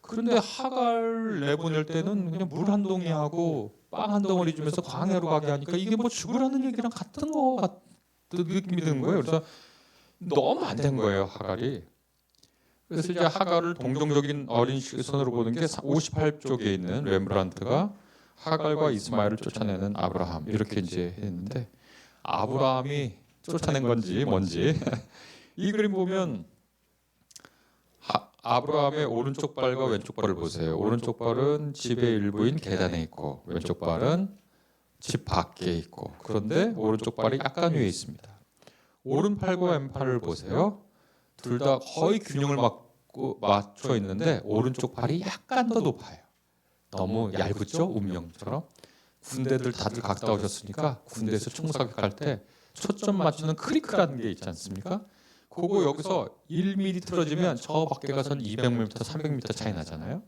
그런데 하갈 내보낼 때는 그냥 물 한 동이 하고 빵 한 덩어리 주면서 광야로 가게 하니까 이게 뭐 죽으라는 얘기랑 같은 거 같은 느낌이 드는 거예요. 그래서 너무 안 된 거예요, 하갈이. 그래서 이제 하갈을 동정적인 어린 시선으로 보는 게 58쪽에 있는 렘브란트가 하갈과 이스마엘을 쫓아내는 아브라함 이렇게 이제 했는데 아브라함이 쫓아낸 건지 뭔지 이 그림 보면 아브라함의 오른쪽 발과 왼쪽 발을 보세요. 오른쪽 발은 집의 일부인 계단에 있고 왼쪽 발은 집 밖에 있고 그런데 오른쪽 발이 약간 위에 있습니다. 오른팔과 왼팔을 보세요. 둘 다 거의 균형을 맞춰 있는데 오른쪽 팔이 약간 더 높아요. 너무 얇죠? 운명처럼. 군대들 다들 갔다 오셨으니까 군대에서 총사격할 때 초점 맞추는 크리크라는 게 있지 않습니까? 그거 여기서 1mm 틀어지면 저 밖에 가서는 200m, 300m 차이 나잖아요.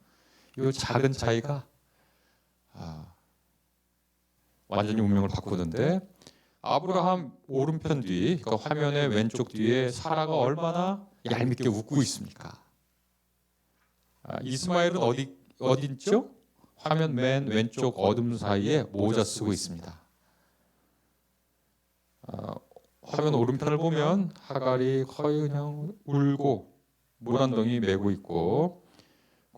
이 작은 차이가 완전히 운명을 바꾸는데 아브라함 오른편 뒤, 그러니까 화면의 왼쪽 뒤에 사라가 얼마나 얄밉게 웃고 있습니까? 이스마엘은 어디 있죠? 화면 맨 왼쪽 어둠 사이에 모자 쓰고 있습니다. 화면 오른편을 보면 하갈이 거의 그냥 울고 물 한 덩이 메고 있고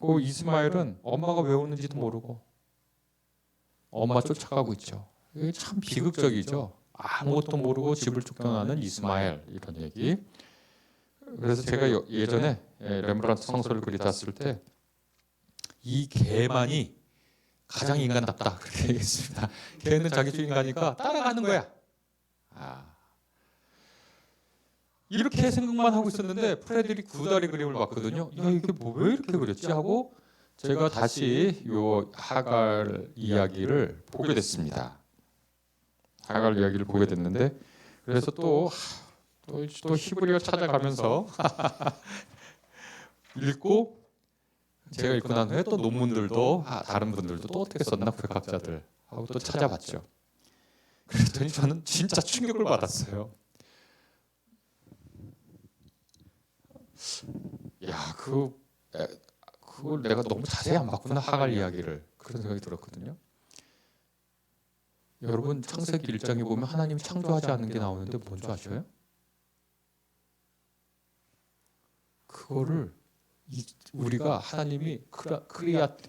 그 이스마엘은 엄마가 왜 우는지도 모르고 엄마 쫓아가고 있죠. 이게 참 비극적이죠. 아무것도 모르고 집을 쫓겨나는 이스마엘 이런 얘기. 그래서 제가 예전에 렘브란트 성서를 그리다 쓸 때 이 개만이 가장 인간답다 그렇게 얘기했습니다. 개는 자기 인간이니까 따라가는 거야. 이렇게 생각만 하고 있었는데 프레드릭 구달의 그림을 봤거든요. 야 이게 왜 이렇게 그렸지 하고 제가 다시 요 하갈 이야기를 보게 됐습니다. 하갈 이야기를 보게 됐는데 그래서 또 히브리어 찾아가면서 읽고 제가 읽고 난 후에 또 논문들도 다른 분들도 또 어떻게 썼나 구약학자들 하고 또 찾아봤죠. 그랬더니 저는 진짜 충격을 받았어요. 야, 그걸 내가 너무 자세히 안 봤구나 하갈 이야기를 그런 생각이 들었거든요. 여러분 창세기 1장에 보면 하나님이 창조하지 않는 게 나오는데 뭔지 아셔요? 그거를 우리가 하나님이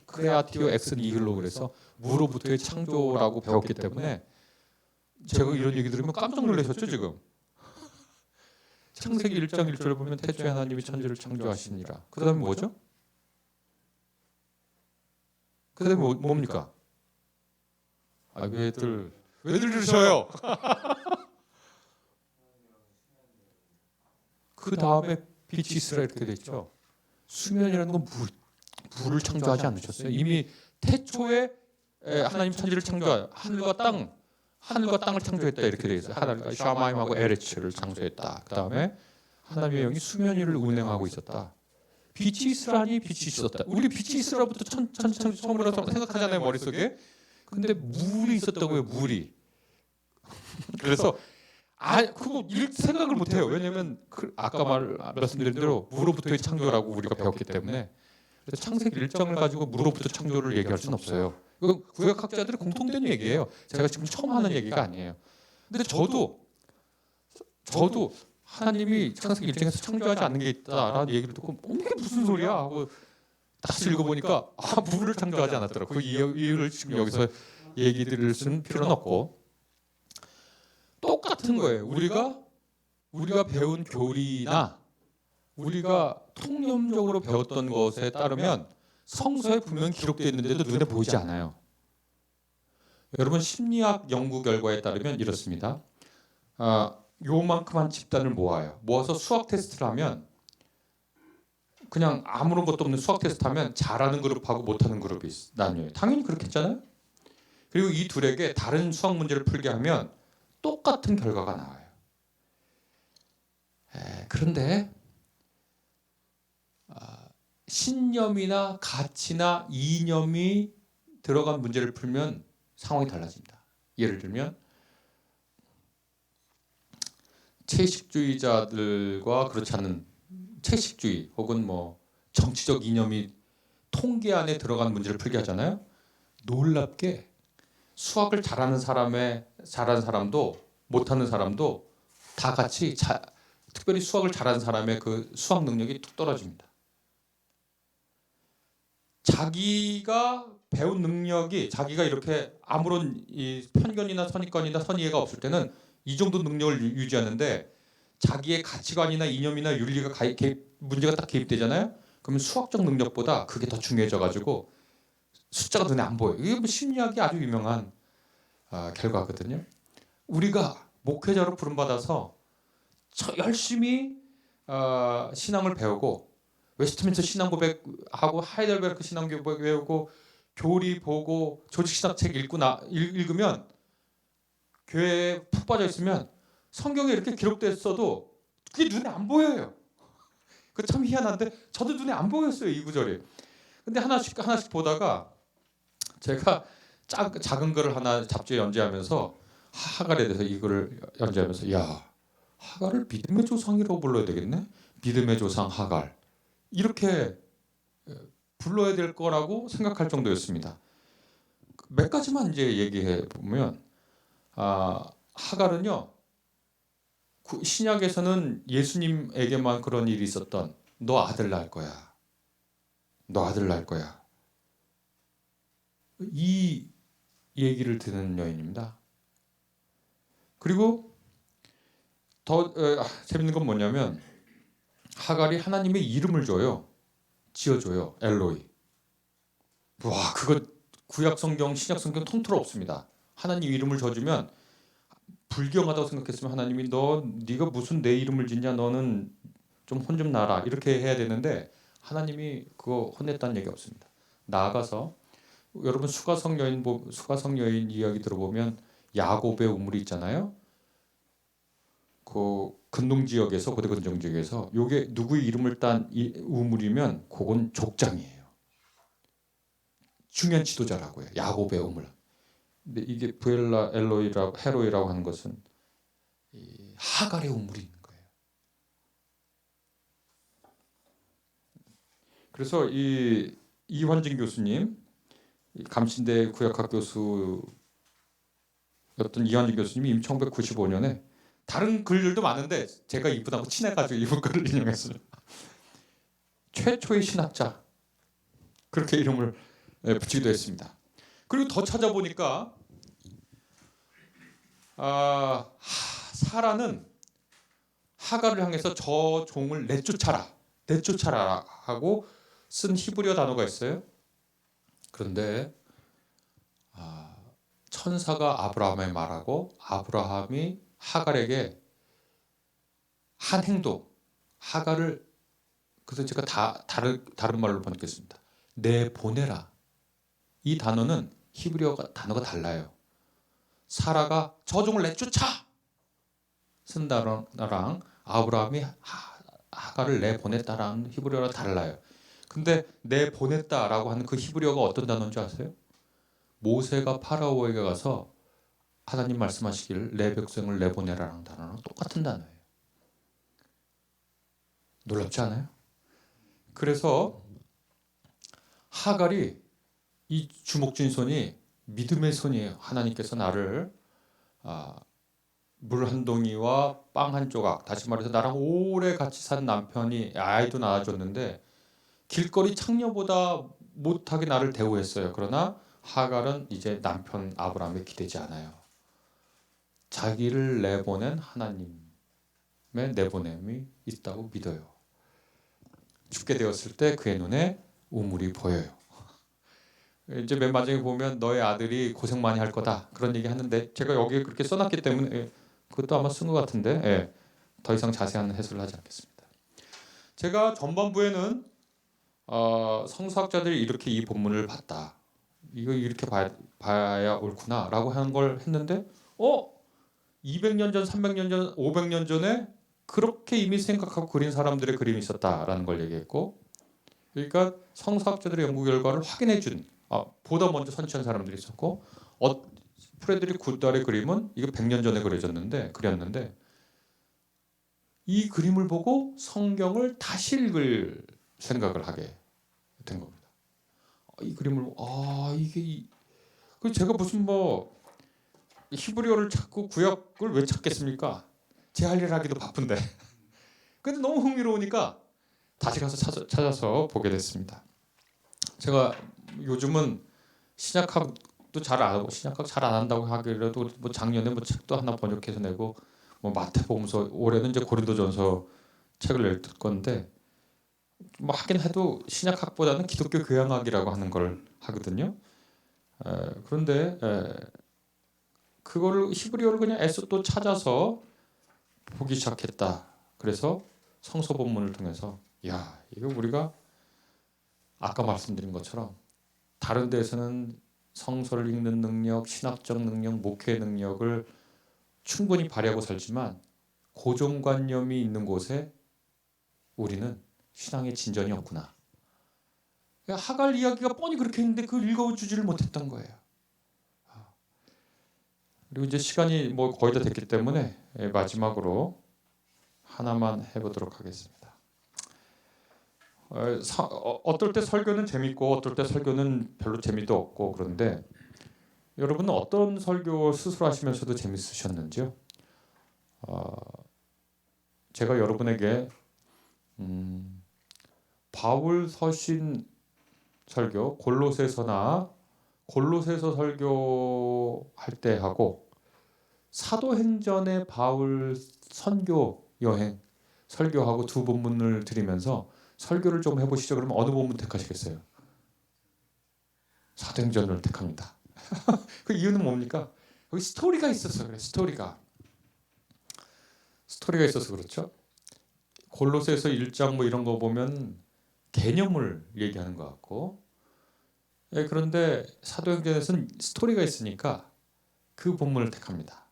크레아티오 엑스 니힐로 그래서 무로부터의 창조라고 배웠기 때문에 제가 이런 얘기 들으면 깜짝 놀라셨죠 지금. 창세기 1장 1절을 보면 태초에 하나님이 천지를 창조하시니라. 그 다음에 뭐죠? 그 다음에 뭡니까? 왜들 들으셔요? 그 다음에 빛이 있으라 이렇게 됐죠. 수면이라는 건 물을 창조하지 않으셨어요. 이미 태초에 하나님 천지를 창조하 하늘과 땅을 창조했다 이렇게 되어 있어요. 하나님과 샤마임하고 에레츠를 창조했다. 그 다음에 하나님의 영이 수면 위를 운행하고 있었다. 빛이 있으라니 빛이 있었다. 우리 빛이 있으라부터 처음으로 생각하잖아요 머릿속에. 근데 물이 있었다고요. 물이. 그래서 그거 생각을 못해요. 왜냐하면 아까 말씀드린 대로 무로부터의 창조라고 우리가 배웠기 때문에. 그래서 창세기 1장을 가지고 무로부터 창조를 얘기할 수는 없어요. 이건 구약학자들의 공통된 얘기예요. 제가 지금 처음 하는 얘기가 아니에요. 근데 저도 하나님이 창세기 1장에서 창조하지 않는 게 있다라는 얘기를 듣고 이게 무슨 소리야 하고 다시 읽어보니까 물을 창조하지 않았더라고요. 그 이유를 지금 여기서 얘기 드릴 수는 필요는 없고 똑같은 거예요. 우리가 배운 교리나 우리가 통념적으로 배웠던 것에 따르면 성서에 분명히 기록되어 있는데도 눈에 보이지 않아요. 여러분 심리학 연구 결과에 따르면 이렇습니다. 요만큼한 집단을 모아서 수학 테스트를 하면 그냥 아무런 것도 없는 수학 테스트 하면 잘하는 그룹하고 못하는 그룹이 나뉘어요. 당연히 그렇겠잖아요. 그리고 이 둘에게 다른 수학 문제를 풀게 하면 똑같은 결과가 나와요. 그런데 신념이나 가치나 이념이 들어간 문제를 풀면 상황이 달라집니다. 예를 들면 채식주의자들과 그렇지 않은 채식주의 혹은 뭐 정치적 이념이 통계 안에 들어간 문제를 풀게 하잖아요. 놀랍게 수학을 잘하는 사람도 못하는 사람도 다 같이 특별히 수학을 잘하는 사람의 그 수학 능력이 뚝 떨어집니다. 자기가 배운 능력이 자기가 이렇게 아무런 이 편견이나 선입견이나 선의가 없을 때는 이 정도 능력을 유지하는데 자기의 가치관이나 이념이나 윤리가 문제가 딱 개입되잖아요. 그러면 수학적 능력보다 그게 더 중요해져 가지고 숫자가 눈에 안 보여요. 이게 뭐 심리학이 아주 유명한 결과거든요. 우리가 목회자로 부름받아서 열심히 신앙을 배우고 웨스트민스터 신앙 고백하고 하이델베르크 신앙 고백 외우고 교리 보고 조직신학 책 읽으면 교회에 푹 빠져 있으면 성경에 이렇게 기록됐어도 그게 눈에 안 보여요. 그 참 희한한데 저도 눈에 안 보였어요, 이 구절이. 근데 하나씩 보다가 제가 작은 글을 하나 잡지에 연재하면서 하갈에 대해서 이거를 연재하면서 야, 하갈을 믿음의 조상이라고 불러야 되겠네. 믿음의 조상 하갈. 이렇게 불러야 될 거라고 생각할 정도였습니다. 몇 가지만 이제 얘기해 보면 하갈은요. 신약에서는 예수님에게만 그런 일이 있었던 너 아들 낳을 거야. 너 아들 낳을 거야. 이 얘기를 듣는 여인입니다. 그리고 더 재밌는 건 뭐냐면 하갈이 하나님의 이름을 줘요. 지어줘요. 엘로이. 와, 그거 구약 성경, 신약 성경 통틀어 없습니다. 하나님 이름을 줘주면 불경하다고 생각했으면 하나님이 네가 무슨 내 이름을 짓냐, 너는 좀 혼 좀 나라 이렇게 해야 되는데 하나님이 그거 혼냈다는 얘기 없습니다. 나아가서 여러분 수가성 여인 이야기 들어보면 야곱의 우물이 있잖아요. 그 근동 지역에서 고대 근동 지역에서 요게 누구의 이름을 딴 우물이면 그건 족장이에요. 중요한 지도자라고요. 야곱의 우물. 근데 이게 부엘라 엘로이라고 헤로이라고 하는 것은 이 하갈의 우물이 있는 거예요. 그래서 이 이환진 교수님, 감신대 구약학 교수였던 이환진 교수님이 이미 1995년에 다른 글들도 많은데 제가 이분하고 친해가지고 이분 글을 인용했어요. 최초의 신학자 그렇게 이름을 붙이기도 했습니다. 그리고 더 찾아보니까 사라는 하갈을 향해서 저 종을 내쫓아라 하고 쓴 히브리어 단어가 있어요. 그런데 천사가 아브라함에 말하고 아브라함이 하갈에게 한 행동, 하갈을 그래서 제가 다른 말로 번역했습니다. 내보내라. 이 단어는 히브리어 단어가 달라요. 사라가 저 종을 내쫓아 쓴 단어랑 아브라함이 하갈을 내보냈다라는 히브리어가 달라요. 근데 내보냈다라고 하는 그 히브리어가 어떤 단어인지 아세요? 모세가 파라오에게 가서 하나님 말씀하시기를 내 백성을 내보내라라는 단어랑 똑같은 단어예요. 놀랍지 않아요? 그래서 하갈이 이 주목 쥔 손이 믿음의 손이에요. 하나님께서 나를 물 한 동이와 빵 한 조각, 다시 말해서 나랑 오래 같이 산 남편이 아이도 낳아줬는데 길거리 창녀보다 못하게 나를 대우했어요. 그러나 하갈은 이제 남편 아브라함에 기대지 않아요. 자기를 내보낸 하나님의 내보냄이 있다고 믿어요. 죽게 되었을 때 그의 눈에 우물이 보여요. 이제 맨 마지막에 보면 너의 아들이 고생 많이 할 거다 그런 얘기 하는데 제가 여기에 그렇게 써놨기 때문에 그것도 아마 쓴 것 같은데 더 이상 자세한 해설을 하지 않겠습니다. 제가 전반부에는 성서학자들이 이렇게 이 본문을 봤다. 이거 이렇게 봐야 옳구나 라고 하는 걸 했는데 200년 전, 300년 전, 500년 전에 그렇게 이미 생각하고 그린 사람들의 그림이 있었다라는 걸 얘기했고 그러니까 성서학자들의 연구 결과를 확인해 준 보다 먼저 선취한 사람들이 있었고 프레드릭 구달의 그림은 이거 100년 전에 그렸는데 이 그림을 보고 성경을 다시 읽을 생각을 하게 된 겁니다. 이 그림을 그 제가 무슨 뭐 히브리어를 찾고 구약을 왜 찾겠습니까? 제 할 일 하기도 바쁜데. 근데 너무 흥미로우니까 다시 가서 찾아서 보게 됐습니다. 제가 요즘은 신약학도 잘 안 하고 신약학 잘 안 한다고 하기라도 뭐 작년에 뭐 책도 하나 번역해서 내고 뭐 마태복음서 올해는 이제 고린도전서 책을 낼 건데 뭐 하긴 해도 신약학보다는 기독교 교양학이라고 하는 걸 하거든요. 그런데 그거를 히브리어를 그냥 애써 또 찾아서 보기 시작했다. 그래서 성서 본문을 통해서 야 이거 우리가 아까 말씀드린 것처럼 다른 데서는 성서를 읽는 능력, 신학적 능력, 목회 능력을 충분히 발휘하고 살지만 고정관념이 있는 곳에 우리는 신앙의 진전이 없구나. 하갈 이야기가 뻔히 그렇게 했는데 그걸 읽어주지를 못했던 거예요. 그리고 이제 시간이 뭐 거의 다 됐기 때문에 마지막으로 하나만 해보도록 하겠습니다. 어떨 때 설교는 재밌고 어떨 때 설교는 별로 재미도 없고 그런데 여러분은 어떤 설교 스스로 하시면서도 재밌으셨는지요? 제가 여러분에게 바울 서신 설교 골로새서 설교할 때 하고 사도행전의 바울 선교 여행 설교하고 두 본문을 드리면서 설교를 좀 해보시죠. 그러면 어느 본문 택하시겠어요? 사도행전을 택합니다. 그 이유는 뭡니까? 거기 스토리가 있어서 그래. 스토리가 있어서 그렇죠. 골로새서 1장 뭐 이런 거 보면 개념을 얘기하는 것 같고 그런데 사도행전에서는 스토리가 있으니까 그 본문을 택합니다.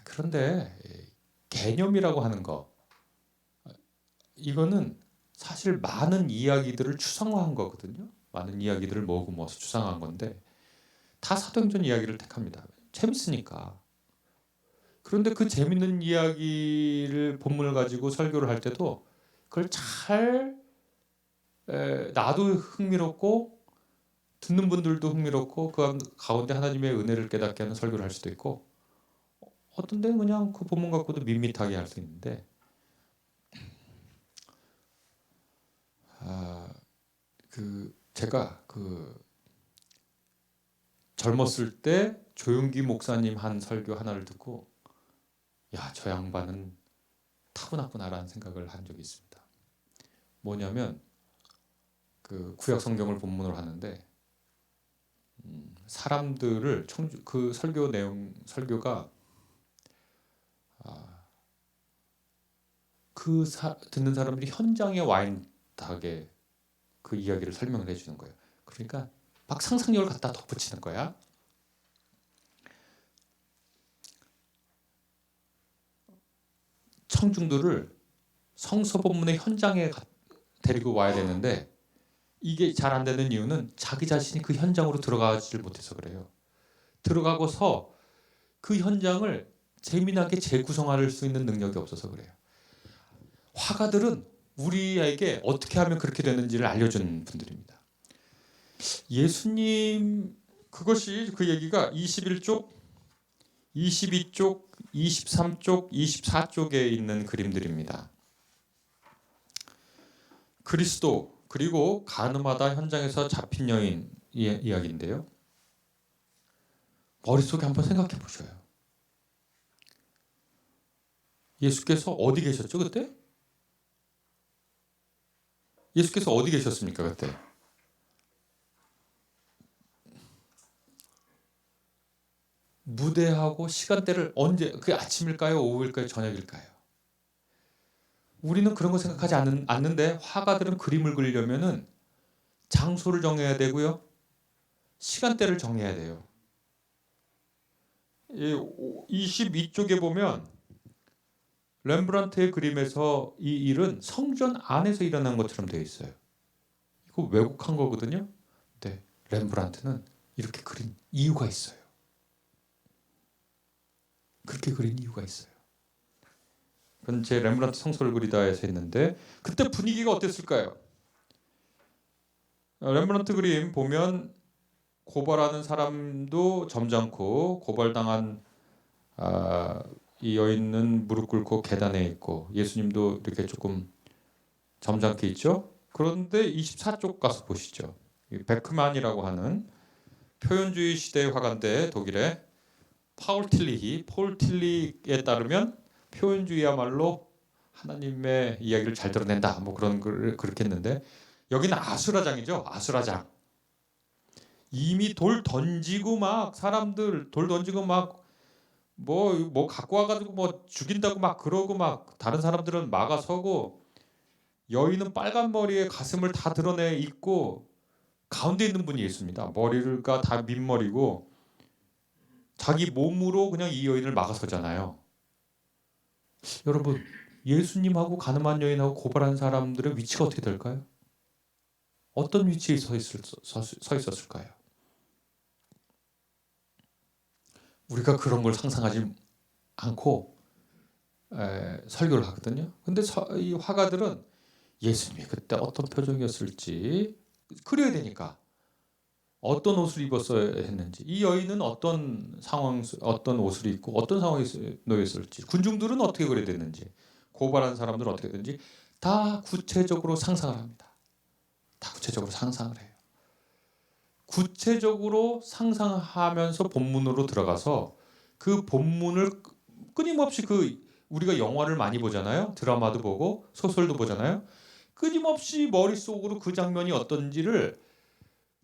그런데 개념이라고 하는 거 이거는 사실 많은 이야기들을 추상화한 거거든요. 많은 이야기들을 모아서 추상화한 건데 다 사도행전 이야기를 택합니다. 재밌으니까. 그런데 그 재밌는 이야기를 본문을 가지고 설교를 할 때도 그걸 잘 나도 흥미롭고 듣는 분들도 흥미롭고 그 가운데 하나님의 은혜를 깨닫게 하는 설교를 할 수도 있고 어떤 데는 그냥 그 본문 갖고도 밋밋하게 할 수 있는데 제가 젊었을 때 조용기 목사님 한 설교 하나를 듣고 야, 저 양반은 타고났구나라는 생각을 한 적이 있습니다. 뭐냐면 그 구약 성경을 본문으로 하는데 사람들을 그 설교가 듣는 사람들이 현장에 와 있다게 그 이야기를 설명을 해주는 거예요. 그러니까 막 상상력을 갖다 덧붙이는 거야. 청중들을 성서 본문의 현장에 데리고 와야 되는데 이게 잘 안 되는 이유는 자기 자신이 그 현장으로 들어가지를 못해서 그래요. 들어가고서 그 현장을 재미나게 재구성할 수 있는 능력이 없어서 그래요. 화가들은 우리에게 어떻게 하면 그렇게 되는지를 알려준 분들입니다. 예수님 그것이 그 얘기가 21쪽, 22쪽, 23쪽, 24쪽에 있는 그림들입니다. 그리스도 그리고 가늠하다 현장에서 잡힌 여인 이야기인데요. 머릿속에 한번 생각해 보셔요. 예수께서 어디 계셨죠 그때? 예수께서 어디 계셨습니까 그때? 무대하고 시간대를 언제 그게 아침일까요 오후일까요 저녁일까요? 우리는 그런 거 생각하지 않는데 화가들은 그림을 그리려면은 장소를 정해야 되고요. 시간대를 정해야 돼요. 22쪽에 보면 렘브란트의 그림에서 이 일은 성전 안에서 일어난 것처럼 되어 있어요. 이거 왜곡한 거거든요. 근데 렘브란트는 이렇게 그린 이유가 있어요. 그렇게 그린 이유가 있어요. 그건 제 렘브란트 성소를 그리다에서 했는데 그때 분위기가 어땠을까요? 렘브란트 그림 보면 고발하는 사람도 점잖고 고발당한 이 여인은 무릎 꿇고 계단에 있고 예수님도 이렇게 조금 점잖게 있죠. 그런데 24쪽 가서 보시죠. 베크만이라고 하는 표현주의 시대의 화가인데 독일의 폴 틸리에 따르면 표현주의야말로 하나님의 이야기를 잘 드러낸다. 뭐 그런 걸 그렇게 했는데 여기는 아수라장이죠. 아수라장. 이미 돌 던지고 막 사람들 돌 던지고 막 뭐 갖고 와가지고 뭐 죽인다고 막 그러고 막 다른 사람들은 막아서고 여인은 빨간 머리에 가슴을 다 드러내 있고 가운데 있는 분이 예수입니다. 머리가 다 민머리고 자기 몸으로 그냥 이 여인을 막아서잖아요. 여러분 예수님하고 가늠한 여인하고 고발한 사람들의 위치가 어떻게 될까요? 어떤 위치에 서 있었을까요? 우리가 그런 걸 상상하지 않고 설교를 하거든요. 근데 이 화가들은 예수님이 그때 어떤 표정이었을지 그려야 되니까 어떤 옷을 입었어야 했는지 이 여인은 어떤 상황 어떤 옷을 입고 어떤 상황에 놓였을지 군중들은 어떻게 그려야 됐는지 고발한 사람들은 어떻게 됐는지 다 구체적으로 상상을 합니다. 다 구체적으로 상상을 해요. 구체적으로 상상하면서 본문으로 들어가서 그 본문을 끊임없이 우리가 영화를 많이 보잖아요. 드라마도 보고 소설도 보잖아요. 끊임없이 머릿속으로 그 장면이 어떤지를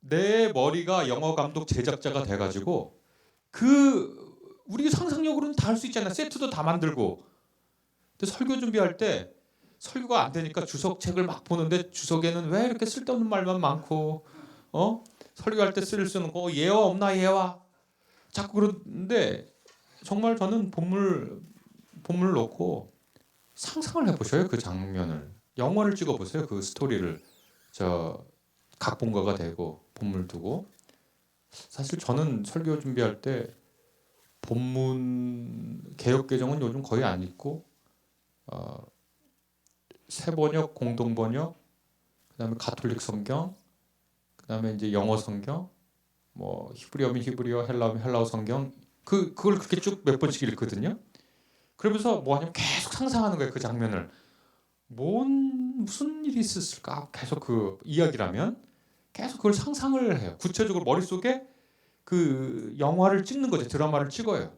내 머리가 영화 감독 제작자가 돼가지고 우리 상상력으로는 다 할 수 있잖아요. 세트도 다 만들고. 근데 설교 준비할 때 설교가 안 되니까 주석책을 막 보는데 주석에는 왜 이렇게 쓸데없는 말만 많고 설교할 때 쓸 수는 예화 없나 예화 자꾸 그러는데 정말 저는 본문을 놓고 상상을 해보셔요. 그 장면을 영화를 찍어보세요. 그 스토리를 각본가가 되고 본문을 두고 사실 저는 설교 준비할 때 본문 개역개정은 요즘 거의 안 읽고 새번역, 공동번역, 그다음에 가톨릭 성경, 그다음에 이제 영어 성경, 뭐 히브리어면 히브리어, 헬라어면 헬라어 성경 그걸 그렇게 쭉 몇 번씩 읽거든요. 그러면서 뭐 하냐면 계속 상상하는 거예요. 그 장면을 무슨 일이 있었을까 계속 그 이야기라면 계속 그걸 상상을 해요. 구체적으로 머릿속에 그 영화를 찍는 거죠. 드라마를 찍어요.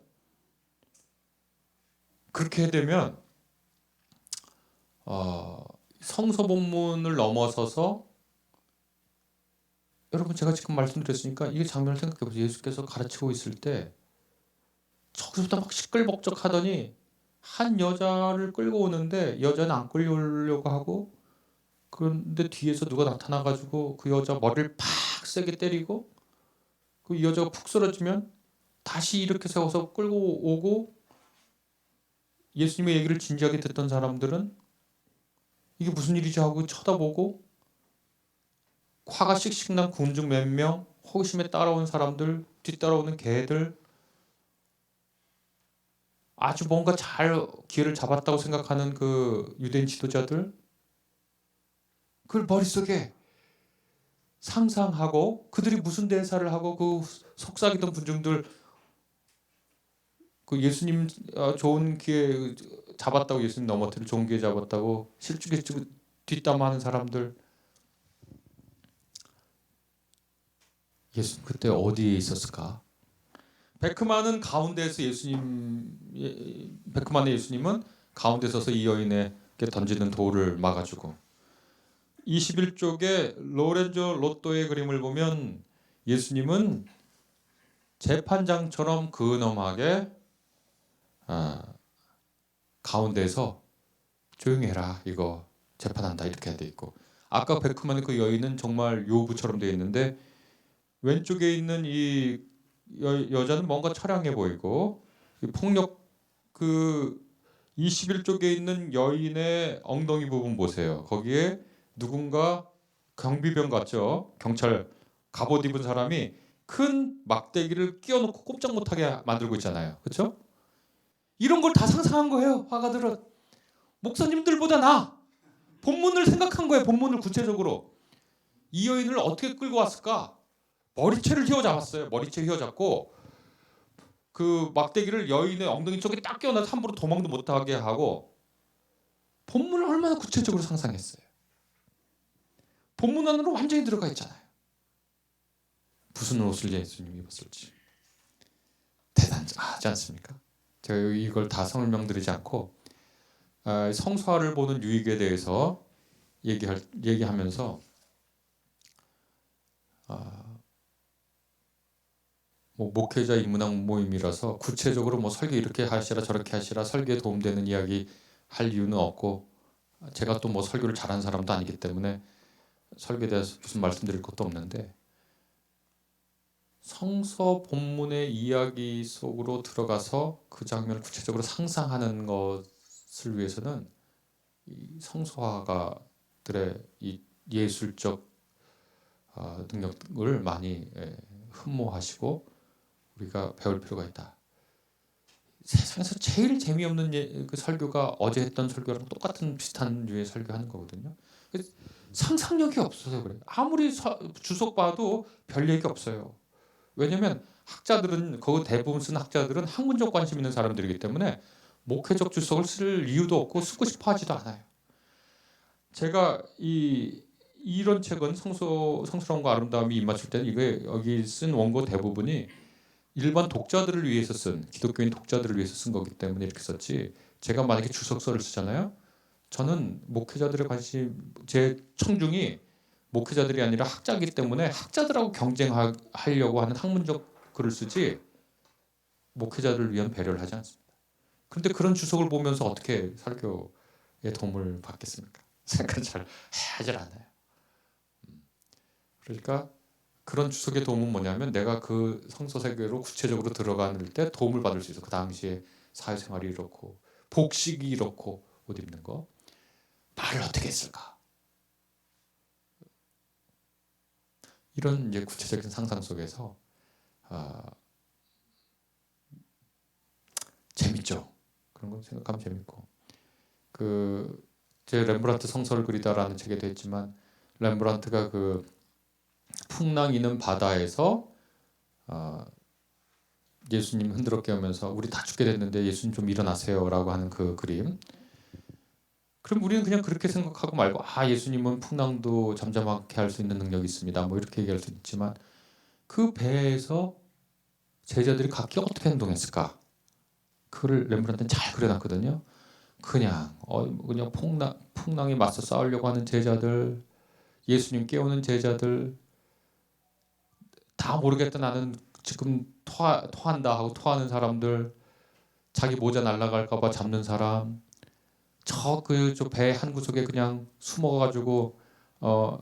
그렇게 되면 성서 본문을 넘어서서 여러분 제가 지금 말씀드렸으니까 이 장면을 생각해 보세요. 예수께서 가르치고 있을 때 저기서부터 막 시끌벅적 하더니 한 여자를 끌고 오는데 여자는 안 끌려오려고 하고 그런데 뒤에서 누가 나타나가지고 그 여자 머리를 팍 세게 때리고 이 여자가 푹 쓰러지면 다시 이렇게 세워서 끌고 오고 예수님의 얘기를 진지하게 듣던 사람들은 이게 무슨 일이지 하고 쳐다보고 화가 씩씩 난 군중 몇 명, 호기심에 따라온 사람들, 뒤따라오는 개들 아주 뭔가 잘 기회를 잡았다고 생각하는 그 유대인 지도자들 그걸 머릿속에 상상하고 그들이 무슨 대사를 하고 그 속삭이던 군중들 그 예수님 좋은 기회 잡았다고 예수님 넘어뜨려 좋은 기회 잡았다고 실족에 뒷담화하는 사람들 예수님 그때 어디에 있었을까? 베크만의 예수님은 가운데 서서 이 여인에게 던지는 돌을 막아주고 21쪽에 로렌조 로또의 그림을 보면 예수님은 재판장처럼 근엄하게 가운데서 조용히 해라 이거 재판한다 이렇게 돼 있고 아까 베크만의 그 여인은 정말 요부처럼 되어 있는데 왼쪽에 있는 이 여자는 뭔가 처량해 보이고 폭력 그 21쪽에 있는 여인의 엉덩이 부분 보세요. 거기에 누군가 경비병 같죠? 경찰 갑옷 입은 사람이 큰 막대기를 끼워놓고 꼼짝 못하게 만들고 있잖아요. 그렇죠? 이런 걸 다 상상한 거예요. 화가들은. 목사님들보다 나 본문을 생각한 거예요. 본문을 구체적으로. 이 여인을 어떻게 끌고 왔을까? 머리채를 휘어잡았어요. 머리채 휘어잡고 그 막대기를 여인의 엉덩이 쪽에 딱 끼워놔서 함부로 도망도 못하게 하고 본문을 얼마나 구체적으로 상상했어요. 본문 안으로 완전히 들어가 있잖아요. 무슨 옷을 예수님이 입었을지 대단하지 않습니까? 제가 이걸 다 설명드리지 않고 성소화를 보는 유익에 대해서 얘기하면서 뭐 목회자 인문학 모임이라서 구체적으로 뭐 설교 이렇게 하시라 저렇게 하시라 설교에 도움되는 이야기 할 이유는 없고 제가 또 뭐 설교를 잘하는 사람도 아니기 때문에 설교에 대해서 무슨 말씀드릴 것도 없는데 성서 본문의 이야기 속으로 들어가서 그 장면을 구체적으로 상상하는 것을 위해서는 이 성서화가들의 이 예술적 능력을 많이 흠모하시고 우리가 배울 필요가 있다. 세상에서 제일 재미없는 그 설교가 어제 했던 설교랑 똑같은 비슷한 류의 설교하는 거거든요. 상상력이 없어서 그래요. 아무리 주석 봐도 별 얘기 없어요. 왜냐하면 학자들은 그 대부분 쓴 학자들은 학문적 관심 있는 사람들이기 때문에 목회적 주석을 쓸 이유도 없고 쓰고 싶어 하지도 않아요. 제가 이런 책은 성스러움과 아름다움이 입맞출 때는 이게 여기 쓴 원고 대부분이 일반 독자들을 위해서 쓴 기독교인 독자들을 위해서 쓴 거기 때문에 이렇게 썼지. 제가 만약에 주석서를 쓰잖아요. 저는 목회자들의 관심 제 청중이 목회자들이 아니라 학자이기 때문에 학자들하고 경쟁하려고 하는 학문적 글을 쓰지 목회자들을 위한 배려를 하지 않습니다. 그런데 그런 주석을 보면서 어떻게 설교에 도움을 받겠습니까? 생각 잘 하질 않아요. 그러니까 그런 주석의 도움은 뭐냐면 내가 그 성서 세계로 구체적으로 들어가는 때 도움을 받을 수 있어. 그 당시에 사회생활이 이렇고 복식이 이렇고 옷 입는 거 말을 어떻게 했을까? 이런 이제 구체적인 상상 속에서 재밌죠. 그런 거 생각하면 재밌고 제 렘브란트 성서를 그리다라는 책에도 했지만 렘브란트가 그 풍랑이는 바다에서 예수님 흔들어 깨우면서 우리 다 죽게 됐는데 예수님 좀 일어나세요라고 하는 그 그림. 그럼 우리는 그냥 그렇게 생각하고 말고 예수님은 풍랑도 잠잠하게 할 수 있는 능력이 있습니다. 뭐 이렇게 얘기할 수 있지만 그 배에서 제자들이 각기 어떻게 행동했을까? 그걸 렘브란트는 잘 그려놨거든요. 그냥 풍랑에 맞서 싸우려고 하는 제자들, 예수님 깨우는 제자들 다 모르겠다 나는 지금 토한다 하고 토하는 사람들, 자기 모자 날아갈까 봐 잡는 사람, 저 배 한 구석에 그냥 숨어가지고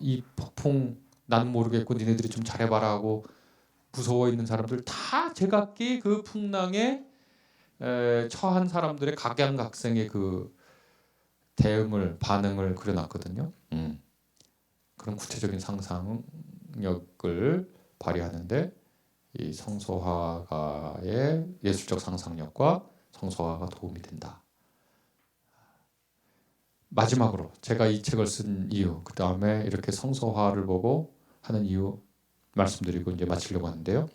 이 폭풍 나는 모르겠고 니네들이 좀 잘해봐라 하고 무서워 있는 사람들 다 제각기 그 풍랑에 처한 사람들의 각양각색의 그 반응을 그려놨거든요. 그런 구체적인 상상력을 발휘하는데 이 성서화가의 예술적 상상력과 성서화가 도움이 된다. 마지막으로 제가 이 책을 쓴 이유, 그 다음에 이렇게 성서화를 보고 하는 이유 말씀드리고 이제 마치려고 하는데요.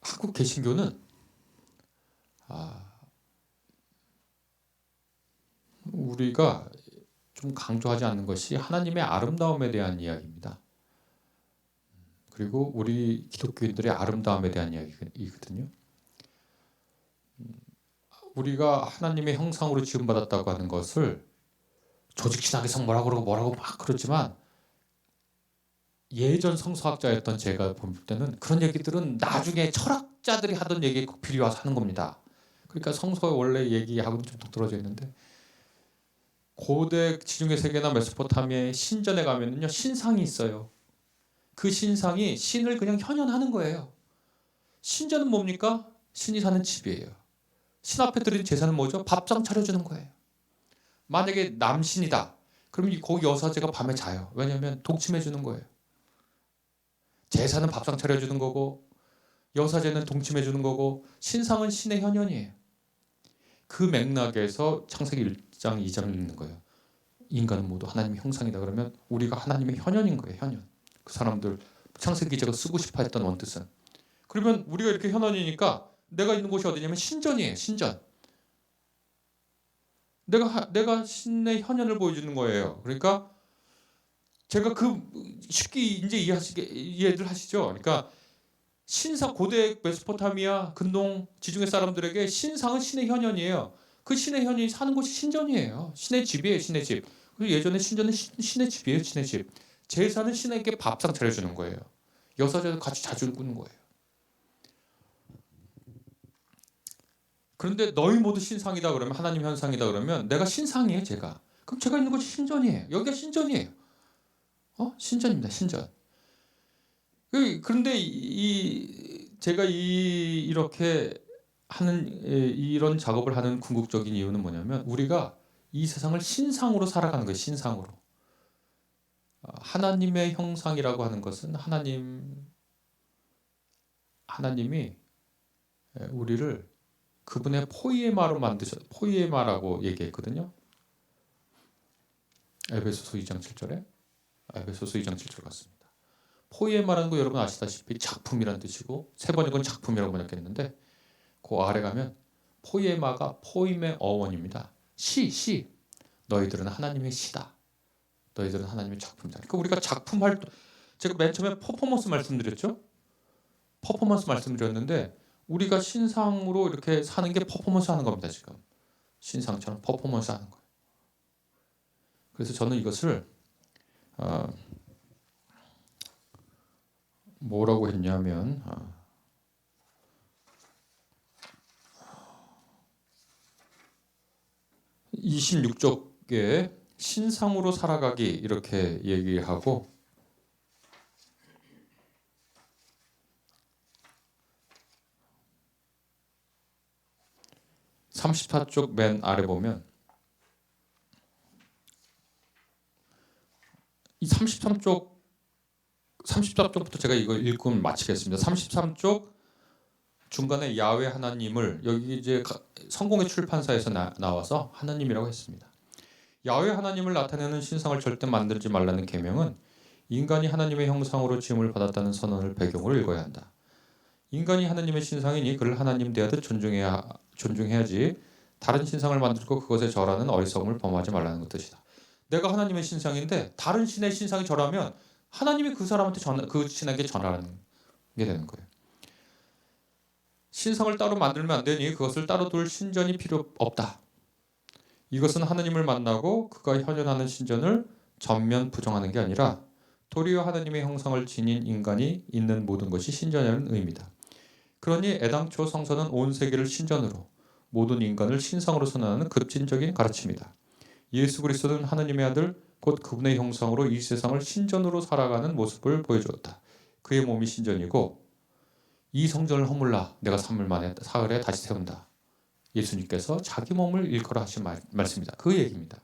한국 개신교는 우리가 좀 강조하지 않는 것이 하나님의 아름다움에 대한 이야기입니다. 그리고 우리 기독교인들의 아름다움에 대한 이야기거든요. 우리가 하나님의 형상으로 지음받았다고 하는 것을 조직 신학에서 뭐라고 막 그러지만 예전 성서학자였던 제가 볼 때는 그런 얘기들은 나중에 철학자들이 하던 얘기에 꼭 빌려와서 하는 겁니다. 그러니까 성서의 원래 얘기하고는 좀 동떨어져 있는데 고대 지중해 세계나 메소포타미아의 신전에 가면은요 신상이 있어요. 그 신상이 신을 그냥 현현하는 거예요. 신전은 뭡니까? 신이 사는 집이에요. 신 앞에 드린 제사는 뭐죠? 밥상 차려주는 거예요. 만약에 남신이다. 그러면 거기 여사제가 밤에 자요. 왜냐하면 동침해 주는 거예요. 제사는 밥상 차려주는 거고 여사제는 동침해 주는 거고 신상은 신의 현현이에요. 그 맥락에서 창세기 1장 2장을 읽는 거예요. 인간은 모두 하나님의 형상이다. 그러면 우리가 하나님의 현현인 거예요. 현현. 그 사람들 창세기 기자가 쓰고 싶어 했던 원뜻은. 그러면 우리가 이렇게 현현이니까 내가 있는 곳이 어디냐면 신전이에요. 신전. 내가 신의 현현을 보여주는 거예요. 그러니까 제가 쉽게 이제 이해들 하시죠. 그러니까 신상 고대 메소포타미아 근동 지중해 사람들에게 신상은 신의 현현이에요. 그 신의 현현이 사는 곳이 신전이에요. 신의 집이에요. 신의 집. 그리고 예전에 신전은 신의 집이에요. 신의 집. 제사는 신에게 밥상 차려주는 거예요. 여사제도 같이 자주 꾸는 거예요. 그런데 너희 모두 신상이다 그러면 하나님 현상이다 그러면 내가 신상이에요. 제가. 그럼 제가 있는 곳이 신전이에요. 여기가 신전이에요. 신전입니다. 신전. 그런데 제가 이렇게 하는 이런 작업을 하는 궁극적인 이유는 뭐냐면 우리가 이 세상을 신상으로 살아가는 거예요. 신상으로. 하나님의 형상이라고 하는 것은 하나님이 우리를 그분의 포이에마로 포이에마라고 얘기했거든요. 에베소서 2장 7절에 에베소서 2장 7절 같습니다. 포이에마라는 거 여러분 아시다시피 작품이라는 뜻이고 세 번역은 작품이라고 번역했는데 그 아래 가면 포이에마가 포임의 어원입니다. 시 너희들은 하나님의 시다. 너희들은 하나님의 작품이다. 그러니까 우리가 작품 활동 제가 맨 처음에 퍼포먼스 말씀드렸죠. 퍼포먼스 말씀드렸는데 우리가 신상으로 이렇게 사는 게 퍼포먼스 하는 겁니다. 지금 신상처럼 퍼포먼스 하는 거예요. 그래서 저는 이것을 뭐라고 했냐면 26쪽에 신상으로 살아가기 이렇게 얘기하고 34쪽 맨 아래 보면 이 33쪽부터 제가 이거 읽으면 마치겠습니다. 33쪽 중간에 야훼 하나님을 여기 이제 성공의 출판사에서 나와서 하나님이라고 했습니다. 야훼 하나님을 나타내는 신상을 절대 만들지 말라는 계명은 인간이 하나님의 형상으로 지음을 받았다는 선언을 배경으로 읽어야 한다. 인간이 하나님의 신상이니 그를 하나님 대하듯 존중해야지 다른 신상을 만들고 그것에 절하는 어리석음을 범하지 말라는 뜻이다. 내가 하나님의 신상인데 다른 신의 신상이 절하면 하나님이 그 사람한테 그 신에게 전하는 게 되는 거예요. 신상을 따로 만들면 안 되니 그것을 따로 둘 신전이 필요 없다. 이것은 하나님을 만나고 그가 현현하는 신전을 전면 부정하는 게 아니라 도리어 하나님의 형상을 지닌 인간이 있는 모든 것이 신전이라는 의미다. 그러니 애당초 성서는 온 세계를 신전으로 모든 인간을 신상으로 선언하는 급진적인 가르침이다. 예수 그리스도는 하나님의 아들 곧 그분의 형상으로 이 세상을 신전으로 살아가는 모습을 보여주었다. 그의 몸이 신전이고 이 성전을 허물라 내가 3일 만에 사흘에 다시 세운다. 예수님께서 자기 몸을 일컬어 하신 말씀이다. 그 얘기입니다.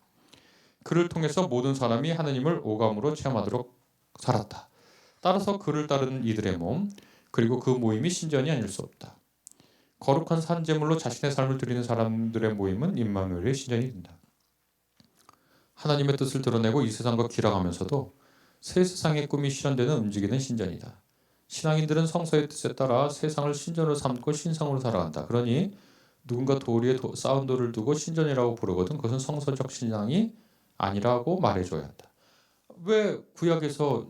그를 통해서 모든 사람이 하나님을 오감으로 체험하도록 살았다. 따라서 그를 따르는 이들의 몸 그리고 그 모임이 신전이 아닐 수 없다. 거룩한 산제물로 자신의 삶을 드리는 사람들의 모임은 임마누엘의 신전이 된다. 하나님의 뜻을 드러내고 이 세상과 기락하면서도 새 세상의 꿈이 실현되는 움직이는 신전이다. 신앙인들은 성서의 뜻에 따라 세상을 신전으로 삼고 신상으로 살아간다. 그러니 누군가 도리에 사운드를 두고 신전이라고 부르거든 그것은 성서적 신앙이 아니라고 말해줘야 한다. 왜 구약에서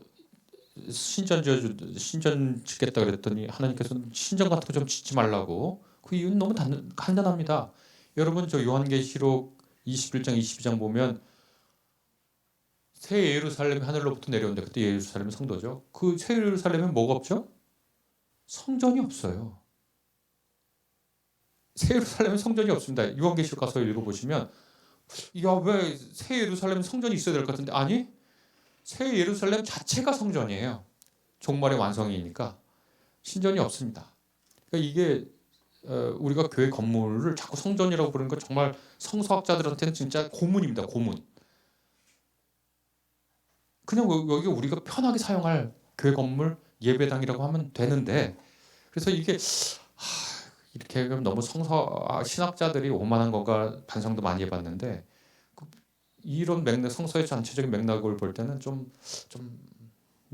신전 짓겠다 그랬더니 하나님께서 신전 같은 거 좀 짓지 말라고. 그 이유는 너무 간단합니다. 여러분 저 요한계시록 21장 22장 보면 새 예루살렘이 하늘로부터 내려온다. 그때 예루살렘이 성도죠. 그 새 예루살렘에 뭐가 없죠? 성전이 없어요. 새 예루살렘에 성전이 없습니다. 요한계시록 가서 읽어보시면 왜 새 예루살렘에 성전이 있어야 될 것 같은데 아니 새 예루살렘 자체가 성전이에요. 종말의 완성이니까 신전이 없습니다. 그러니까 이게 우리가 교회 건물을 자꾸 성전이라고 부르는 건 정말 성서학자들한테는 진짜 고문입니다. 고문. 그냥 여기 우리가 편하게 사용할 교회 건물 예배당이라고 하면 되는데, 그래서 이게 이렇게 그럼 너무 신학자들이 오만한 건가 반성도 많이 해봤는데, 이런 맥락, 성서의 전체적인 맥락을 볼 때는 좀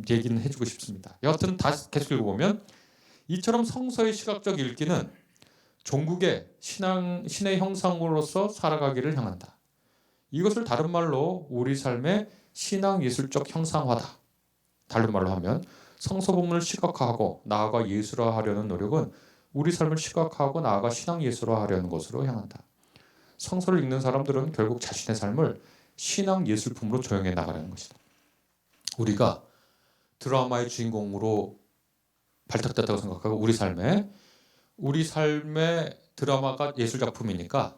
얘기는 해주고 싶습니다. 여하튼 다시 계속 읽어보면, 이처럼 성서의 시각적 읽기는 종국의 신의 형상으로서 살아가기를 향한다. 이것을 다른 말로 우리 삶의 신앙 예술적 형상화다. 다른 말로 하면 성서 본문을 시각화하고 나아가 예술화하려는 노력은 우리 삶을 시각화하고 나아가 신앙 예술화하려는 것으로 향한다. 성서를 읽는 사람들은 결국 자신의 삶을 신앙 예술품으로 조형해 나가려는 것이다. 우리가 드라마의 주인공으로 발탁됐다고 생각하고 우리 삶의 드라마가 예술 작품이니까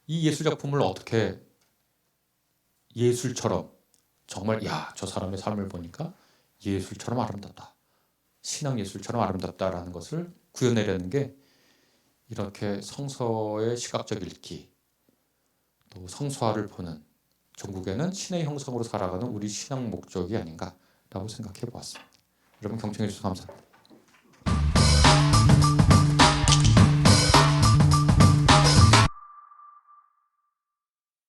이 예술 작품을 어떻게 예술처럼 정말 저 사람의 삶을 보니까 예술처럼 아름답다. 신앙 예술처럼 아름답다라는 것을 구현내려는 게 이렇게 성서의 시각적 읽기, 또 성서화를 보는, 종국에는 신의 형상으로 살아가는 우리 신앙 목적이 아닌가라고 생각해 보았습니다. 여러분 경청해 주셔서 감사합니다.